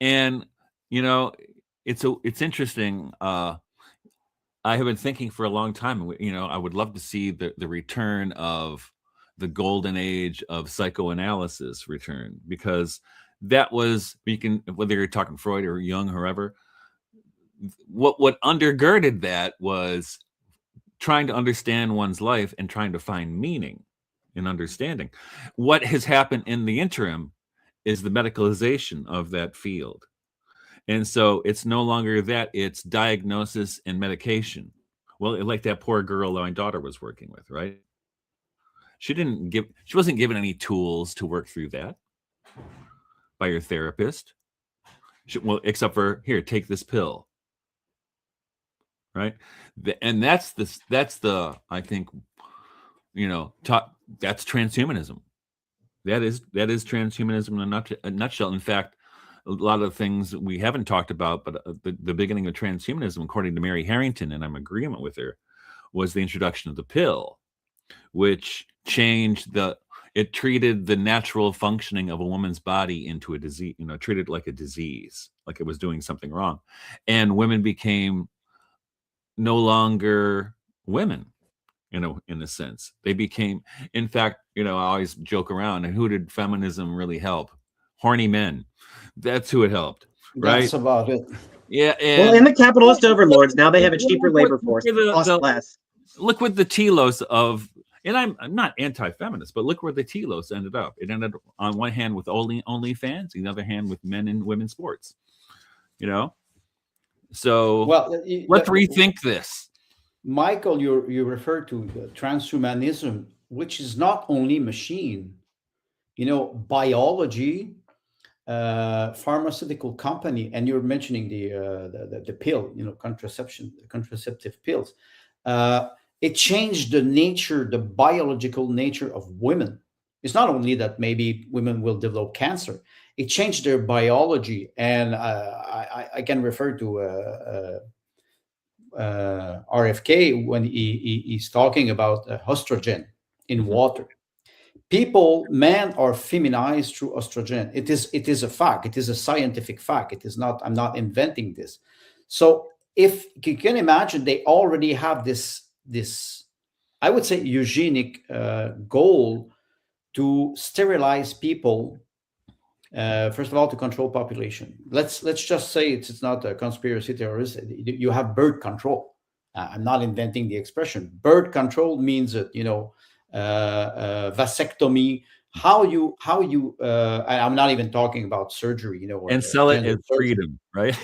And it's interesting. I have been thinking for a long time. I would love to see the return of the golden age of psychoanalysis return, because that was, whether you're talking Freud or Jung, whoever, what undergirded that was trying to understand one's life and trying to find meaning in understanding. What has happened in the interim is the medicalization of that field. And so it's no longer that, it's diagnosis and medication. Well, like that poor girl that my daughter was working with, right? She wasn't given any tools to work through that by her therapist. Except for, here, take this pill. Right? And that's the I think, that's transhumanism. That is transhumanism in a nutshell. In fact, a lot of things we haven't talked about, but the beginning of transhumanism, according to Mary Harrington, and I'm in agreement with her, was the introduction of the pill, which it treated the natural functioning of a woman's body into a disease, treated it like a disease, like it was doing something wrong. And women became no longer women, in a sense. They became, in fact, I always joke around, and who did feminism really help? Horny men. That's who it helped, right? That's about it. Yeah. And the capitalist overlords, now they have a cheaper labor force, cost less. Look what the telos of, and I'm not anti-feminist, but look where the telos ended up. It ended up on one hand with OnlyFans, on the other hand with men and women's sports. So let's rethink this. Michael, you refer to transhumanism, which is not only machine, biology, pharmaceutical company, and you're mentioning the pill, contraceptive pills. It changed the biological nature of women. It's not only that maybe women will develop cancer. It changed their biology, and I can refer to RFK when he's talking about estrogen in water. Men are feminized through estrogen. It is a fact. It is a scientific fact. It is not. I'm not inventing this. So if you can imagine, they already have this I would say eugenic goal to sterilize people. First of all, to control population. Let's just say it's not a conspiracy theorist. You have birth control. I'm not inventing the expression. Birth control means that vasectomy. How you I'm not even talking about surgery. And sell it as freedom, right?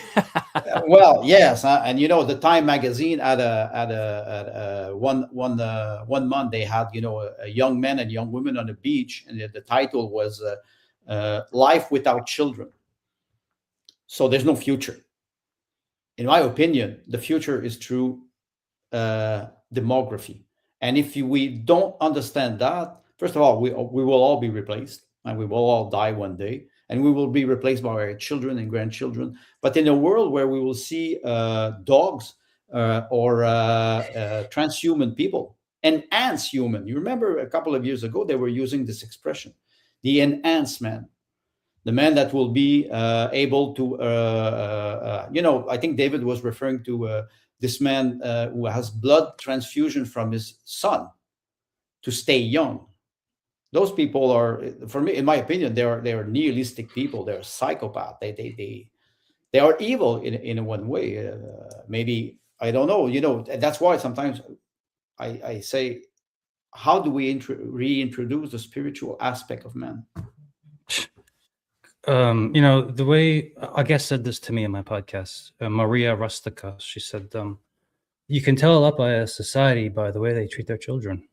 Well, yes, and the Time magazine had a one month they had a young men and young women on the beach, and the title was life without children. So there's no future. In my opinion, the future is through demography. And if we don't understand that, first of all, we will all be replaced, and we will all die one day, and we will be replaced by our children and grandchildren. But in a world where we will see dogs or transhuman people, enhanced human. You remember a couple of years ago, they were using this expression, the enhanced man, the man that will be able to, I think David was referring to this man who has blood transfusion from his son to stay young. Those people are, for me, in my opinion, they are nihilistic people. They're psychopaths. They are evil in one way. Maybe, I don't know. That's why sometimes I say, how do we reintroduce the spiritual aspect of man? The way a guest said this to me in my podcast, Maria Rustica, she said, you can tell up by a society by the way they treat their children.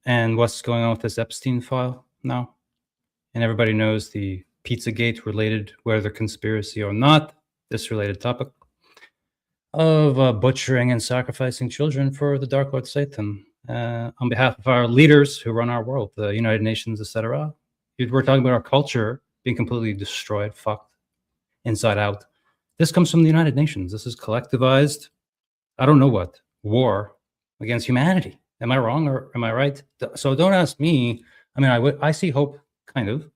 And what's going on with this Epstein file now? And everybody knows the Pizzagate related, whether conspiracy or not, this related topic of butchering and sacrificing children for the Dark Lord Satan on behalf of our leaders who run our world, the United Nations, etc. We're talking about our culture being completely destroyed, fucked. inside out. This comes from the United Nations. This is collectivized, I don't know what, war against humanity. Am I wrong or am I right? So don't ask me. I mean, I see hope kind of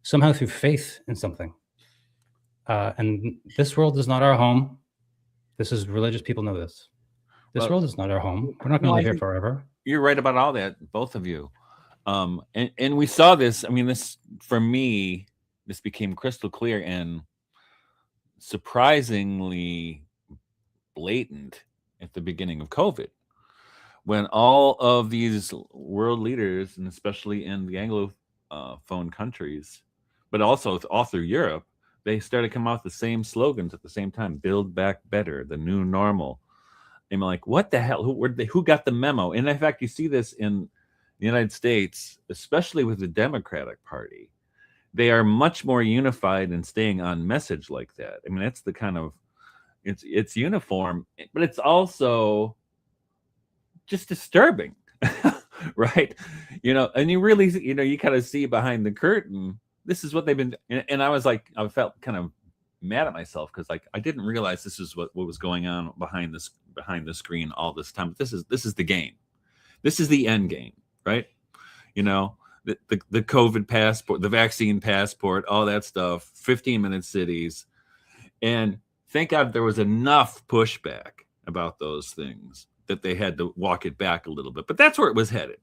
somehow through faith in something. And this world is not our home. This is religious people know this. This world is not our home. We're not going to live here forever. You're right about all that, both of you. And we saw this. I mean, this, for me, this became crystal clear and surprisingly blatant at the beginning of COVID, when all of these world leaders, and especially in the Anglophone countries, but also all through Europe, they started coming out with the same slogans at the same time: "Build back better," "the new normal." I'm like, what the hell? Who got the memo? And in fact, you see this in the United States, especially with the Democratic Party. They are much more unified in staying on message like that. I mean, that's the kind of, it's uniform, but it's also just disturbing, right? And you really, you kind of see behind the curtain, this is what they've been, and I was like, I felt kind of mad at myself because I didn't realize this is what was going on behind the screen all this time. But this is the game. This is the end game, right? The COVID passport, the vaccine passport, all that stuff, 15-minute cities. And thank God there was enough pushback about those things that they had to walk it back a little bit. But that's where it was headed.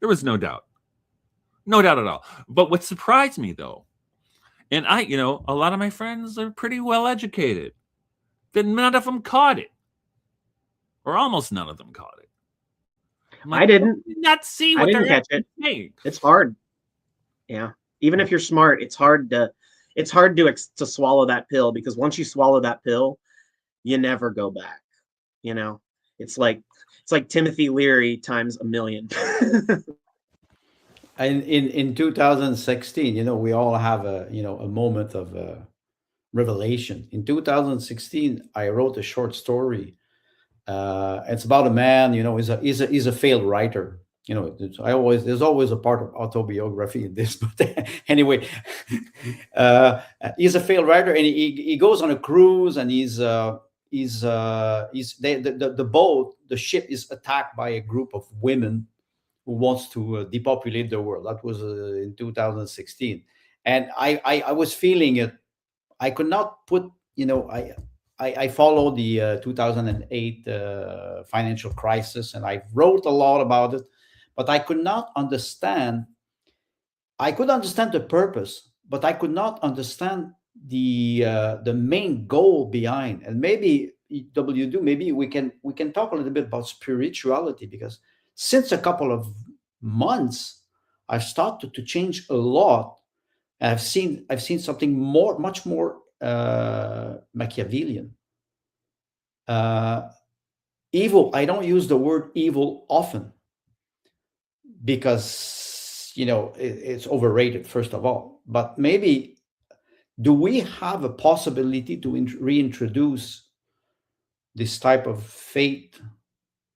There was no doubt. No doubt at all. But what surprised me, though, and a lot of my friends are pretty well educated, that none of them caught it. Or almost none of them caught it. I didn't not see what they're catch it. Saying. It's hard. Yeah. Even if you're smart, it's hard to swallow that pill, because once you swallow that pill, you never go back. It's like Timothy Leary times a million. And in 2016, we all have a moment of revelation. In 2016, I wrote a short story. It's about a man, he's a failed writer. There's always a part of autobiography in this, but anyway, he's a failed writer, and he goes on a cruise, and the boat, the ship is attacked by a group of women who wants to depopulate the world. That was in 2016, and I was feeling it. I could not put, I followed the 2008 financial crisis, and I wrote a lot about it, but I could not understand. I could understand the purpose, but I could not understand the main goal behind. And maybe maybe we can talk a little bit about spirituality, because since a couple of months, I've started to change a lot. I've seen something much more Machiavellian. Evil. I don't use the word evil often, because it's overrated, first of all. But maybe, do we have a possibility to reintroduce this type of faith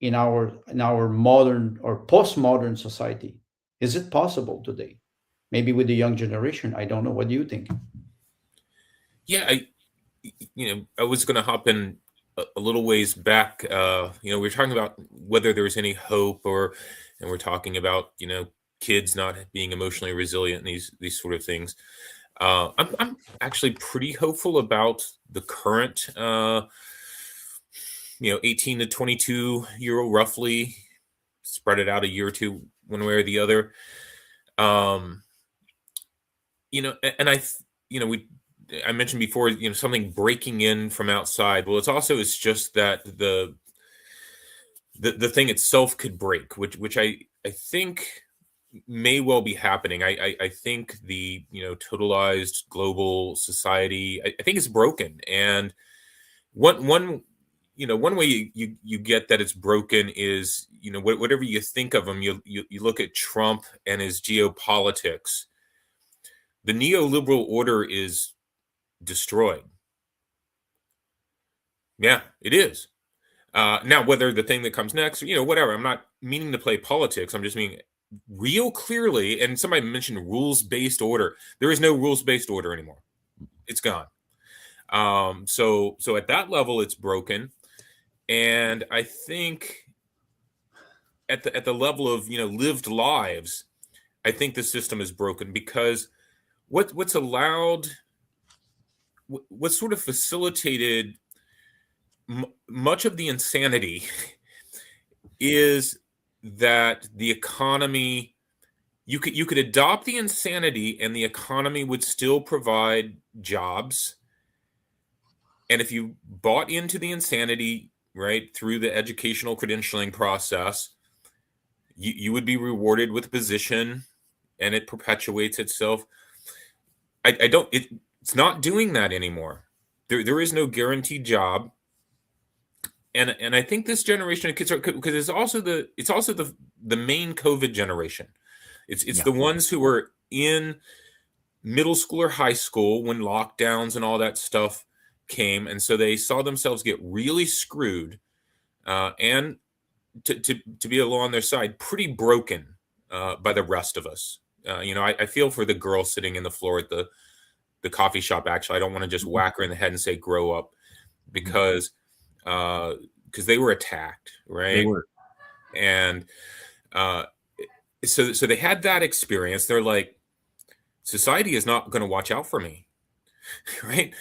in our modern or postmodern society? Is it possible today? Maybe with the young generation. I don't know. What do you think? Yeah, I was going to hop in a little ways back. We were talking about whether there was any hope, and we're talking about kids not being emotionally resilient and these sort of things. I'm actually pretty hopeful about the current 18 to 22 year old, roughly, spread it out a year or two one way or the other. And I mentioned before, something breaking in from outside. Well, it's just that the thing itself could break, which I think may well be happening. I think the totalized global society, I think it's broken, and one way you get that it's broken is whatever you think of him, you look at Trump and his geopolitics. The neoliberal order is destroyed. Yeah, it is. Now, whether the thing that comes next, whatever, I'm not meaning to play politics. I'm just meaning real clearly. And somebody mentioned rules-based order. There is no rules-based order anymore. It's gone. So at that level, it's broken. And I think at the level of, lived lives, I think the system is broken, because what's sort of facilitated much of the insanity is that the economy, you could adopt the insanity and the economy would still provide jobs. And if you bought into the insanity, right, through the educational credentialing process, you would be rewarded with a position, and it perpetuates itself. It's not doing that anymore. There is no guaranteed job. And I think this generation of kids are, because it's also the main COVID generation. It's the ones who were in middle school or high school when lockdowns and all that stuff came, and so they saw themselves get really screwed, and to be along their side, pretty broken by the rest of us. I feel for the girl sitting in the floor at the coffee shop. Actually, I don't want to just whack her in the head and say grow up, because they were attacked, right? They were. And so they had that experience. They're like, society is not going to watch out for me, right?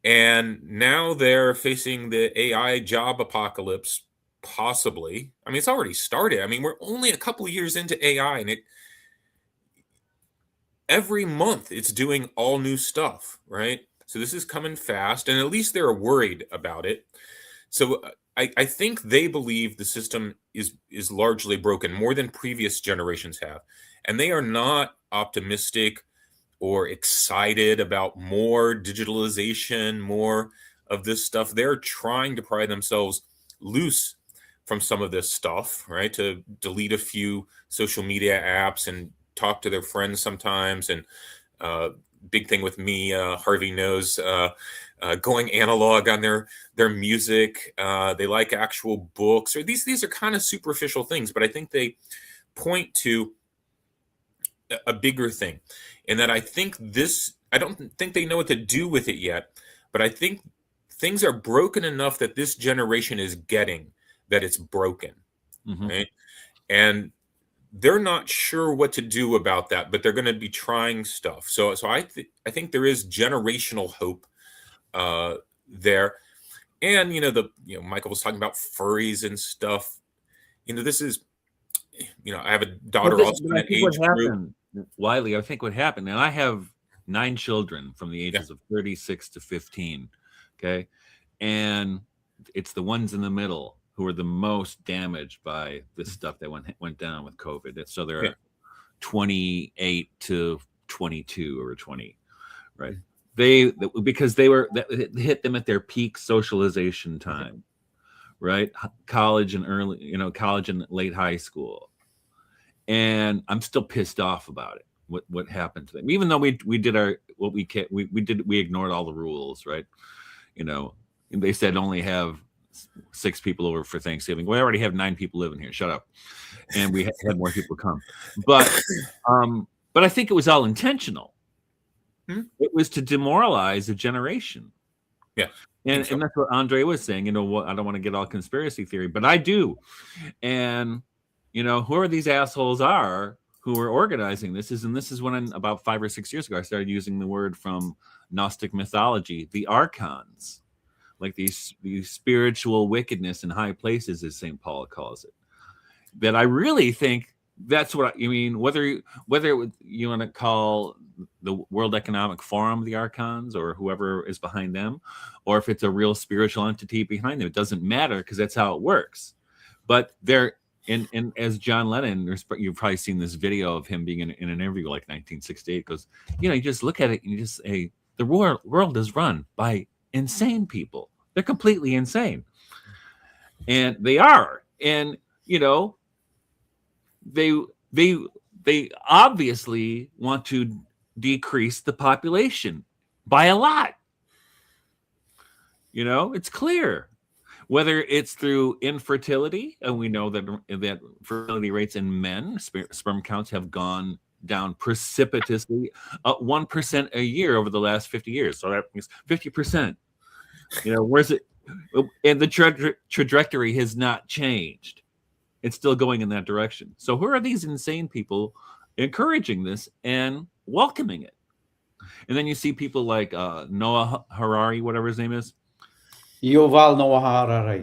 And now they're facing the AI job apocalypse, possibly. I mean, it's already started. I mean, we're only a couple of years into AI, and every month it's doing all new stuff, right? So this is coming fast, and at least they're worried about it. So I think they believe the system is largely broken, more than previous generations have. And they are not optimistic or excited about more digitalization, more of this stuff. They're trying to pry themselves loose from some of this stuff, right? To delete a few social media apps and talk to their friends sometimes. And big thing with me, Harvey knows, going analog on their music. They like actual books, or these are kind of superficial things, but I think they point to a bigger thing. And that I don't think they know what to do with it yet, but I think things are broken enough that this generation is getting that it's broken, right? And they're not sure what to do about that, but they're going to be trying stuff. So I think there is generational hope there. And Michael was talking about furries and stuff. This is, I have a daughter also in that age group. Wiley, I think what happened, and I have 9 children from the ages of 36 to 15. Okay. And it's the ones in the middle who are the most damaged by this stuff that went down with COVID. So they're 28 to 22 or 20, right? Because it hit them at their peak socialization time, right? College and late high school. And I'm still pissed off about it. What happened to them? Even though we did we ignored all the rules, right? They said only have 6 people over for Thanksgiving. We already have 9 people living here. Shut up. And we had more people come. But I think it was all intentional. It was to demoralize a generation. Yeah. And that's what Andre was saying. I don't want to get all conspiracy theory, but I do. And whoever these assholes are who are organizing this is when about 5 or 6 years ago, I started using the word from Gnostic mythology, the archons, like these spiritual wickedness in high places, as St. Paul calls it. That I really think that's what I mean. Whether you want to call the World Economic Forum the archons, or whoever is behind them, or if it's a real spiritual entity behind them, it doesn't matter, because that's how it works. But they're and as John Lennon, you've probably seen this video of him being in an interview like 1968, goes, you just look at it and you just say, the world is run by insane people. They're completely insane. And they are. And, they obviously want to decrease the population by a lot. It's clear. Whether it's through infertility, and we know that fertility rates in men, sperm counts have gone down precipitously, 1% a year over the last 50 years. So that means 50% Where's it? And the trajectory has not changed. It's still going in that direction. So who are these insane people encouraging this and welcoming it? And then you see people like Noah Harari, whatever his name is. Yuval Noah Harari.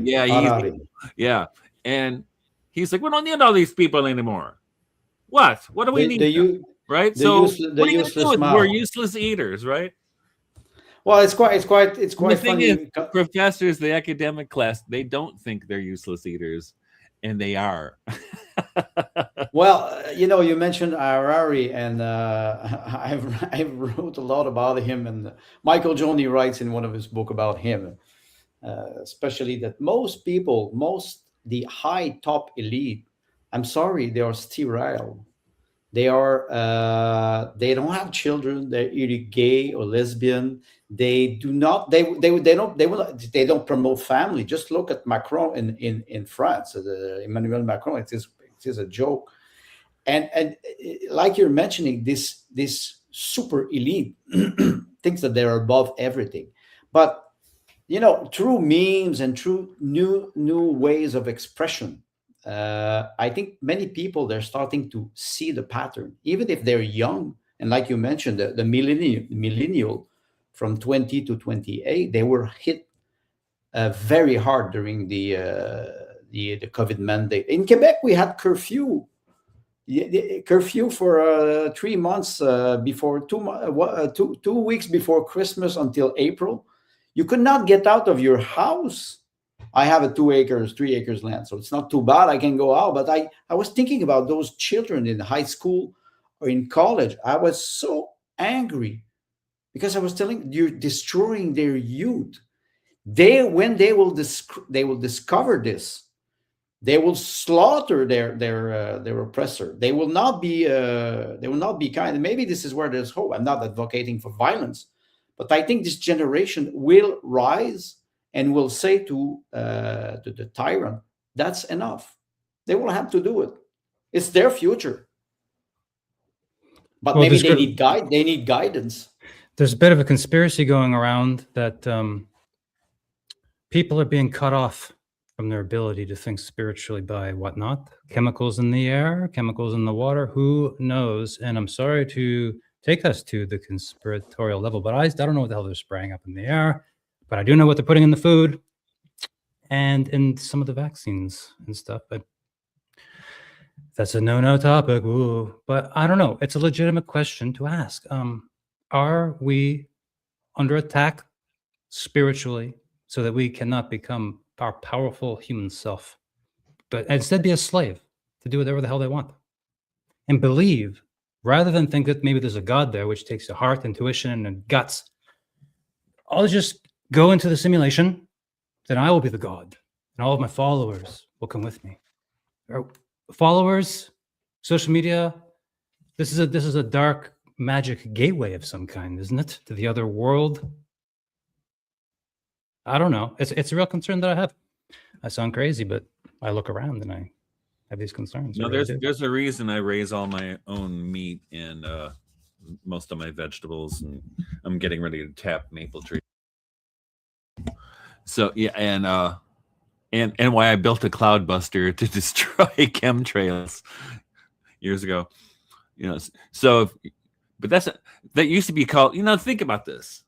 Yeah. And he's like, we don't need all these people anymore. What do we need? Right? So what are you going to do with we're useless eaters, right? Well, it's quite the funny. Is, professors, the academic class, they don't think they're useless eaters, and they are. Well, you mentioned Harari, and I've wrote a lot about him, and Michael Joni writes in one of his books about him, especially that the high top elite, I'm sorry, they are sterile. They are they don't have children. They're either gay or lesbian. They do not. They don't promote family. Just look at Macron in France. Emmanuel Macron. It is a joke. And like you're mentioning, this super elite thinks that they're above everything. But through memes and through new ways of expression, I think many people, they're starting to see the pattern, even if they're young. And like you mentioned, the millennial from 20 to 28, they were hit very hard during the COVID mandate. In Quebec, we had curfew for 3 months before 2 weeks before Christmas until April. You could not get out of your house. I have a 3 acres land, so it's not too bad. I can go out. But I was thinking about those children in high school or in college. I was so angry because I was telling, you're destroying their youth. When they will discover this, they will slaughter their oppressor. They will not be kind. And maybe this is where there's hope. I'm not advocating for violence, but I think this generation will rise and will say to the tyrant, that's enough. They will have to do it. It's their future. But maybe they need guidance. There's a bit of a conspiracy going around that people are being cut off from their ability to think spiritually by whatnot. Chemicals in the air, chemicals in the water, who knows? And I'm sorry to take us to the conspiratorial level, but I don't know what the hell they're spraying up in the air. But I do know what they're putting in the food and in some of the vaccines and stuff. But that's a no-no topic. Ooh. But I don't know. It's a legitimate question to ask. Are we under attack spiritually so that we cannot become our powerful human self, but instead be a slave to do whatever the hell they want and believe, rather than think that maybe there's a God there, which takes the heart, intuition, and guts? I'll just go into the simulation, then I will be the God, and all of my followers will come with me. Followers, social media, this is a dark magic gateway of some kind, isn't it, to the other world? I don't know. It's a real concern that I have. I sound crazy, but I look around and I have these concerns. No, there's a reason I raise all my own meat and most of my vegetables, and I'm getting ready to tap maple tree. So yeah, and why I built a cloudbuster to destroy chemtrails years ago. So, but that used to be called. Think about this.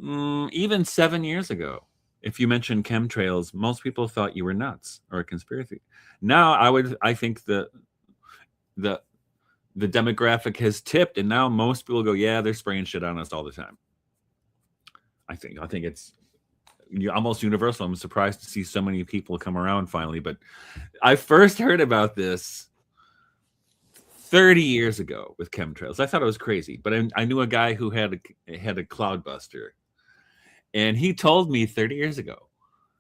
Even 7 years ago, if you mentioned chemtrails, most people thought you were nuts or a conspiracy. Now I think the demographic has tipped, and now most people go, yeah, they're spraying shit on us all the time. I think it's almost universal. I'm surprised to see so many people come around finally, but I first heard about this 30 years ago with chemtrails. I thought it was crazy, but I knew a guy who had a cloudbuster, and he told me 30 years ago.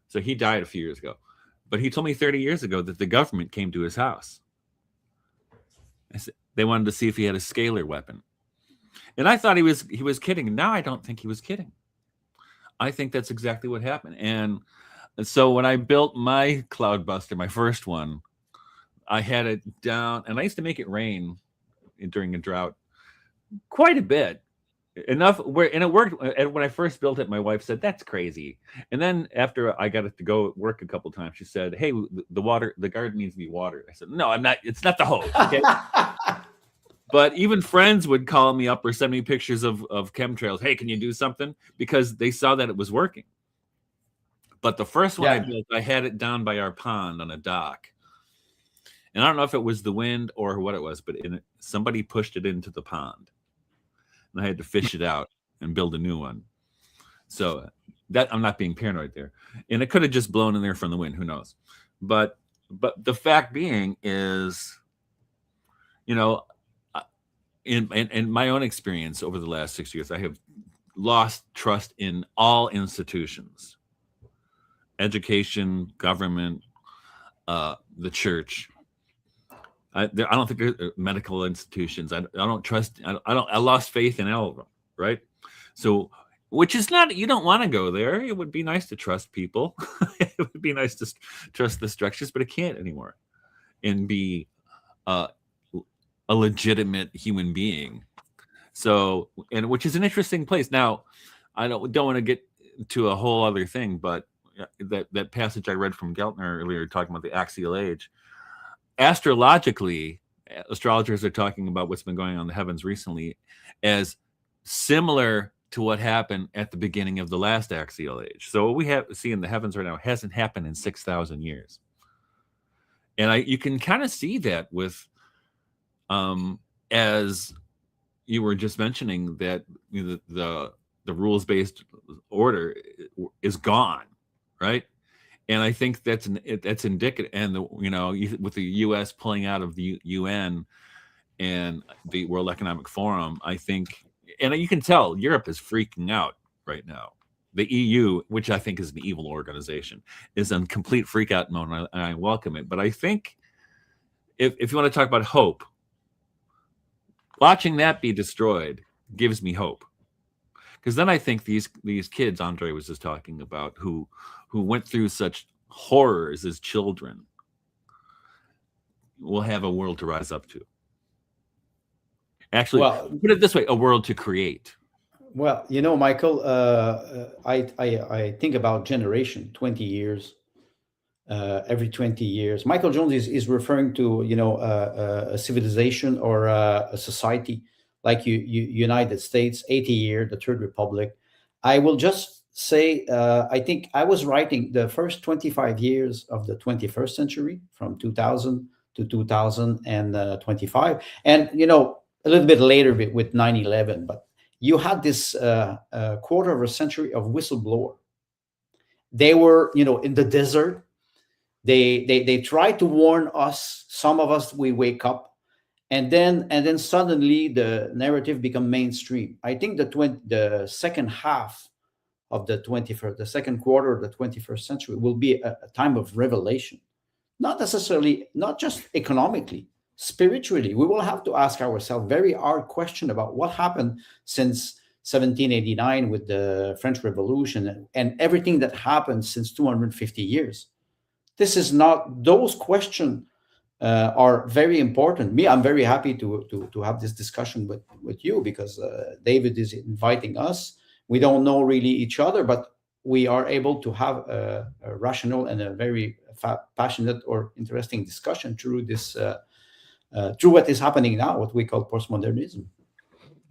So he died a few years ago, but he told me 30 years ago that the government came to his house. They wanted to see if he had a scalar weapon, and I thought he was kidding. Now I don't think he was kidding. I think that's exactly what happened. And so when I built my cloudbuster, my first one, I had it down, and I used to make it rain during a drought quite a bit. enough where, and it worked. And when I first built it, my wife said, "That's crazy." And then after I got it to go work a couple times, she said, "Hey, the garden needs to be watered." I said, "No, I'm not. It's not the hose." Okay. But even friends would call me up or send me pictures of chemtrails. Hey, can you do something? Because they saw that it was working. But the first one I built, I had it down by our pond on a dock. And I don't know if it was the wind or what it was, but somebody pushed it into the pond. And I had to fish it out and build a new one. So that, I'm not being paranoid there. And it could have just blown in there from the wind. Who knows? But the fact being is, you know, in my own experience over the last 6 years, I have lost trust in all institutions, education, government, the church. I don't think there's medical institutions. I don't trust. I lost faith in all of them. Right. So, which is not, you don't want to go there. It would be nice to trust people. It would be nice to trust the structures, but it can't anymore and be a legitimate human being. So, and which is an interesting place. Now, I don't want to get to a whole other thing, but that passage I read from Geltner earlier talking about the axial age. Astrologically, astrologers are talking about what's been going on in the heavens recently as similar to what happened at the beginning of the last axial age. So what we see in the heavens right now hasn't happened in 6,000 years. And you can kind of see that with, as you were just mentioning, that the rules-based order is gone, right? And I think that's indicative. And with the U.S. pulling out of the UN and the World Economic Forum, I think, and you can tell Europe is freaking out right now. The EU, which I think is an evil organization, is in complete freak out mode, and I welcome it. But I think if you want to talk about hope, watching that be destroyed gives me hope. Because then I think these kids Andre was just talking about who went through such horrors as children will have a world to rise up to. Actually, put it this way, a world to create. Well, Michael, I think about generation, 20 years, every 20 years. Michael Jones is referring to, a civilization or a society like United States, 80 year, the Third Republic. I will just say, I think I was writing the first 25 years of the 21st century, from 2000 to 2025. And, a little bit later with 9/11, but you had this quarter of a century of whistleblower. They were, in the desert. They tried to warn us. Some of us, we wake up, and then suddenly the narrative become mainstream. I think the second half of the second quarter of the 21st century will be a time of revelation. Not necessarily, not just economically, spiritually. We will have to ask ourselves very hard question about what happened since 1789 with the French Revolution and everything that happened since 250 years. This is not, those questions are very important. I'm very happy to have this discussion with you, because David is inviting us. We don't know really each other, but we are able to have a rational and a very passionate or interesting discussion through this, through what is happening now, what we call postmodernism.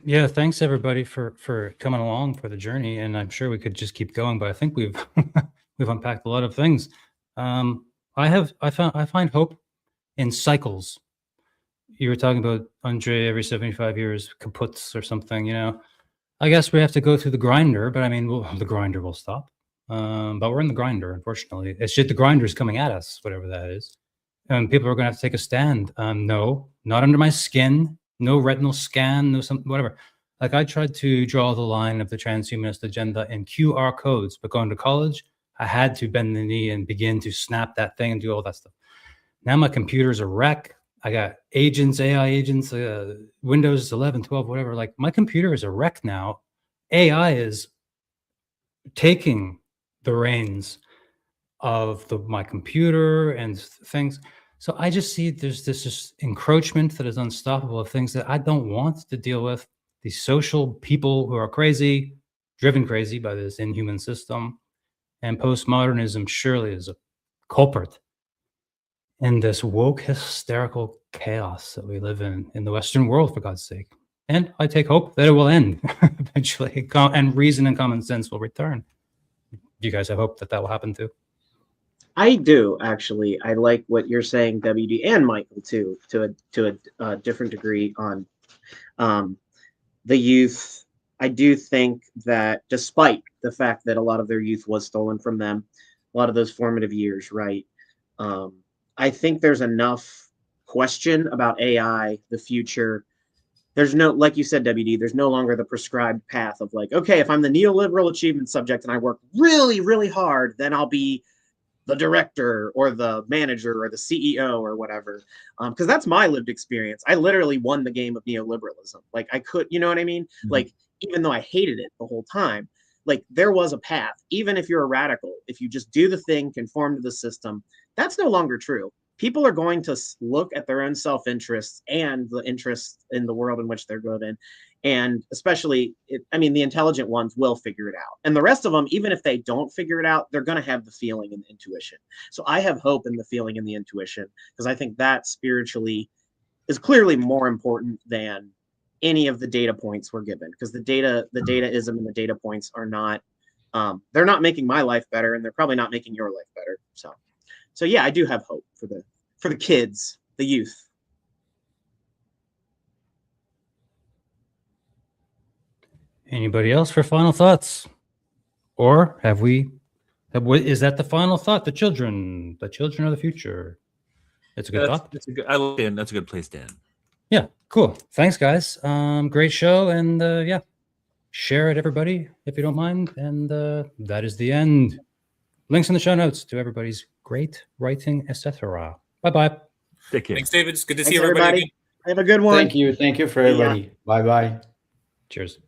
Yeah, thanks everybody for coming along for the journey, and I'm sure we could just keep going, but I think we've we've unpacked a lot of things. I find hope in cycles. You were talking about, Andre, every 75 years kaputs or something. I guess we have to go through the grinder, but I mean, the grinder will stop. But we're in the grinder, unfortunately. It's just the grinder is coming at us, whatever that is. And people are going to have to take a stand. No, not under my skin. No retinal scan. No whatever. Like, I tried to draw the line of the transhumanist agenda in QR codes, but going to college, I had to bend the knee and begin to snap that thing and do all that stuff. Now my computer's a wreck. I got agents, AI agents, Windows 11, 12, whatever. Like, my computer is a wreck now. AI is taking the reins of my computer and things. So I just see there's this encroachment that is unstoppable of things that I don't want to deal with. these social people who are crazy, driven crazy by this inhuman system. And postmodernism surely is a culprit in this woke, hysterical chaos that we live in the Western world, for God's sake. And I take hope that it will end eventually, and reason and common sense will return. Do you guys have hope that that will happen too? I do, actually. I like what you're saying, WD, and Michael too, to a different degree on the youth. I do think that despite the fact that a lot of their youth was stolen from them, a lot of those formative years, right? I think there's enough question about AI, the future. There's no, like you said, WD, there's no longer the prescribed path of like, okay, if I'm the neoliberal achievement subject and I work really, really hard, then I'll be the director or the manager or the CEO or whatever. Because that's my lived experience. I literally won the game of neoliberalism. Like I could, you know what I mean? Mm-hmm. Like, even though I hated it the whole time, like there was a path. Even if you're a radical, if you just do the thing, conform to the system, that's no longer true. People are going to look at their own self-interests and the interests in the world in which they're living. And especially, the intelligent ones will figure it out. And the rest of them, even if they don't figure it out, they're going to have the feeling and the intuition. So I have hope in the feeling and the intuition, because I think that spiritually is clearly more important than any of the data points we're given, because the dataism and the data points are not, they're not making my life better, and they're probably not making your life better. So yeah, I do have hope for the kids, the youth. Anybody else for final thoughts? Or is that the final thought? The children are the future. It's a good thought. That's a good place to end. Yeah, cool. Thanks, guys. Great show, and yeah, share it, everybody, if you don't mind. And that is the end. Links in the show notes to everybody's great writing, etc. Bye-bye. Take care. Thanks, David. It's good to see everybody. Have a good one. Thank you for everybody. Bye-bye. Cheers.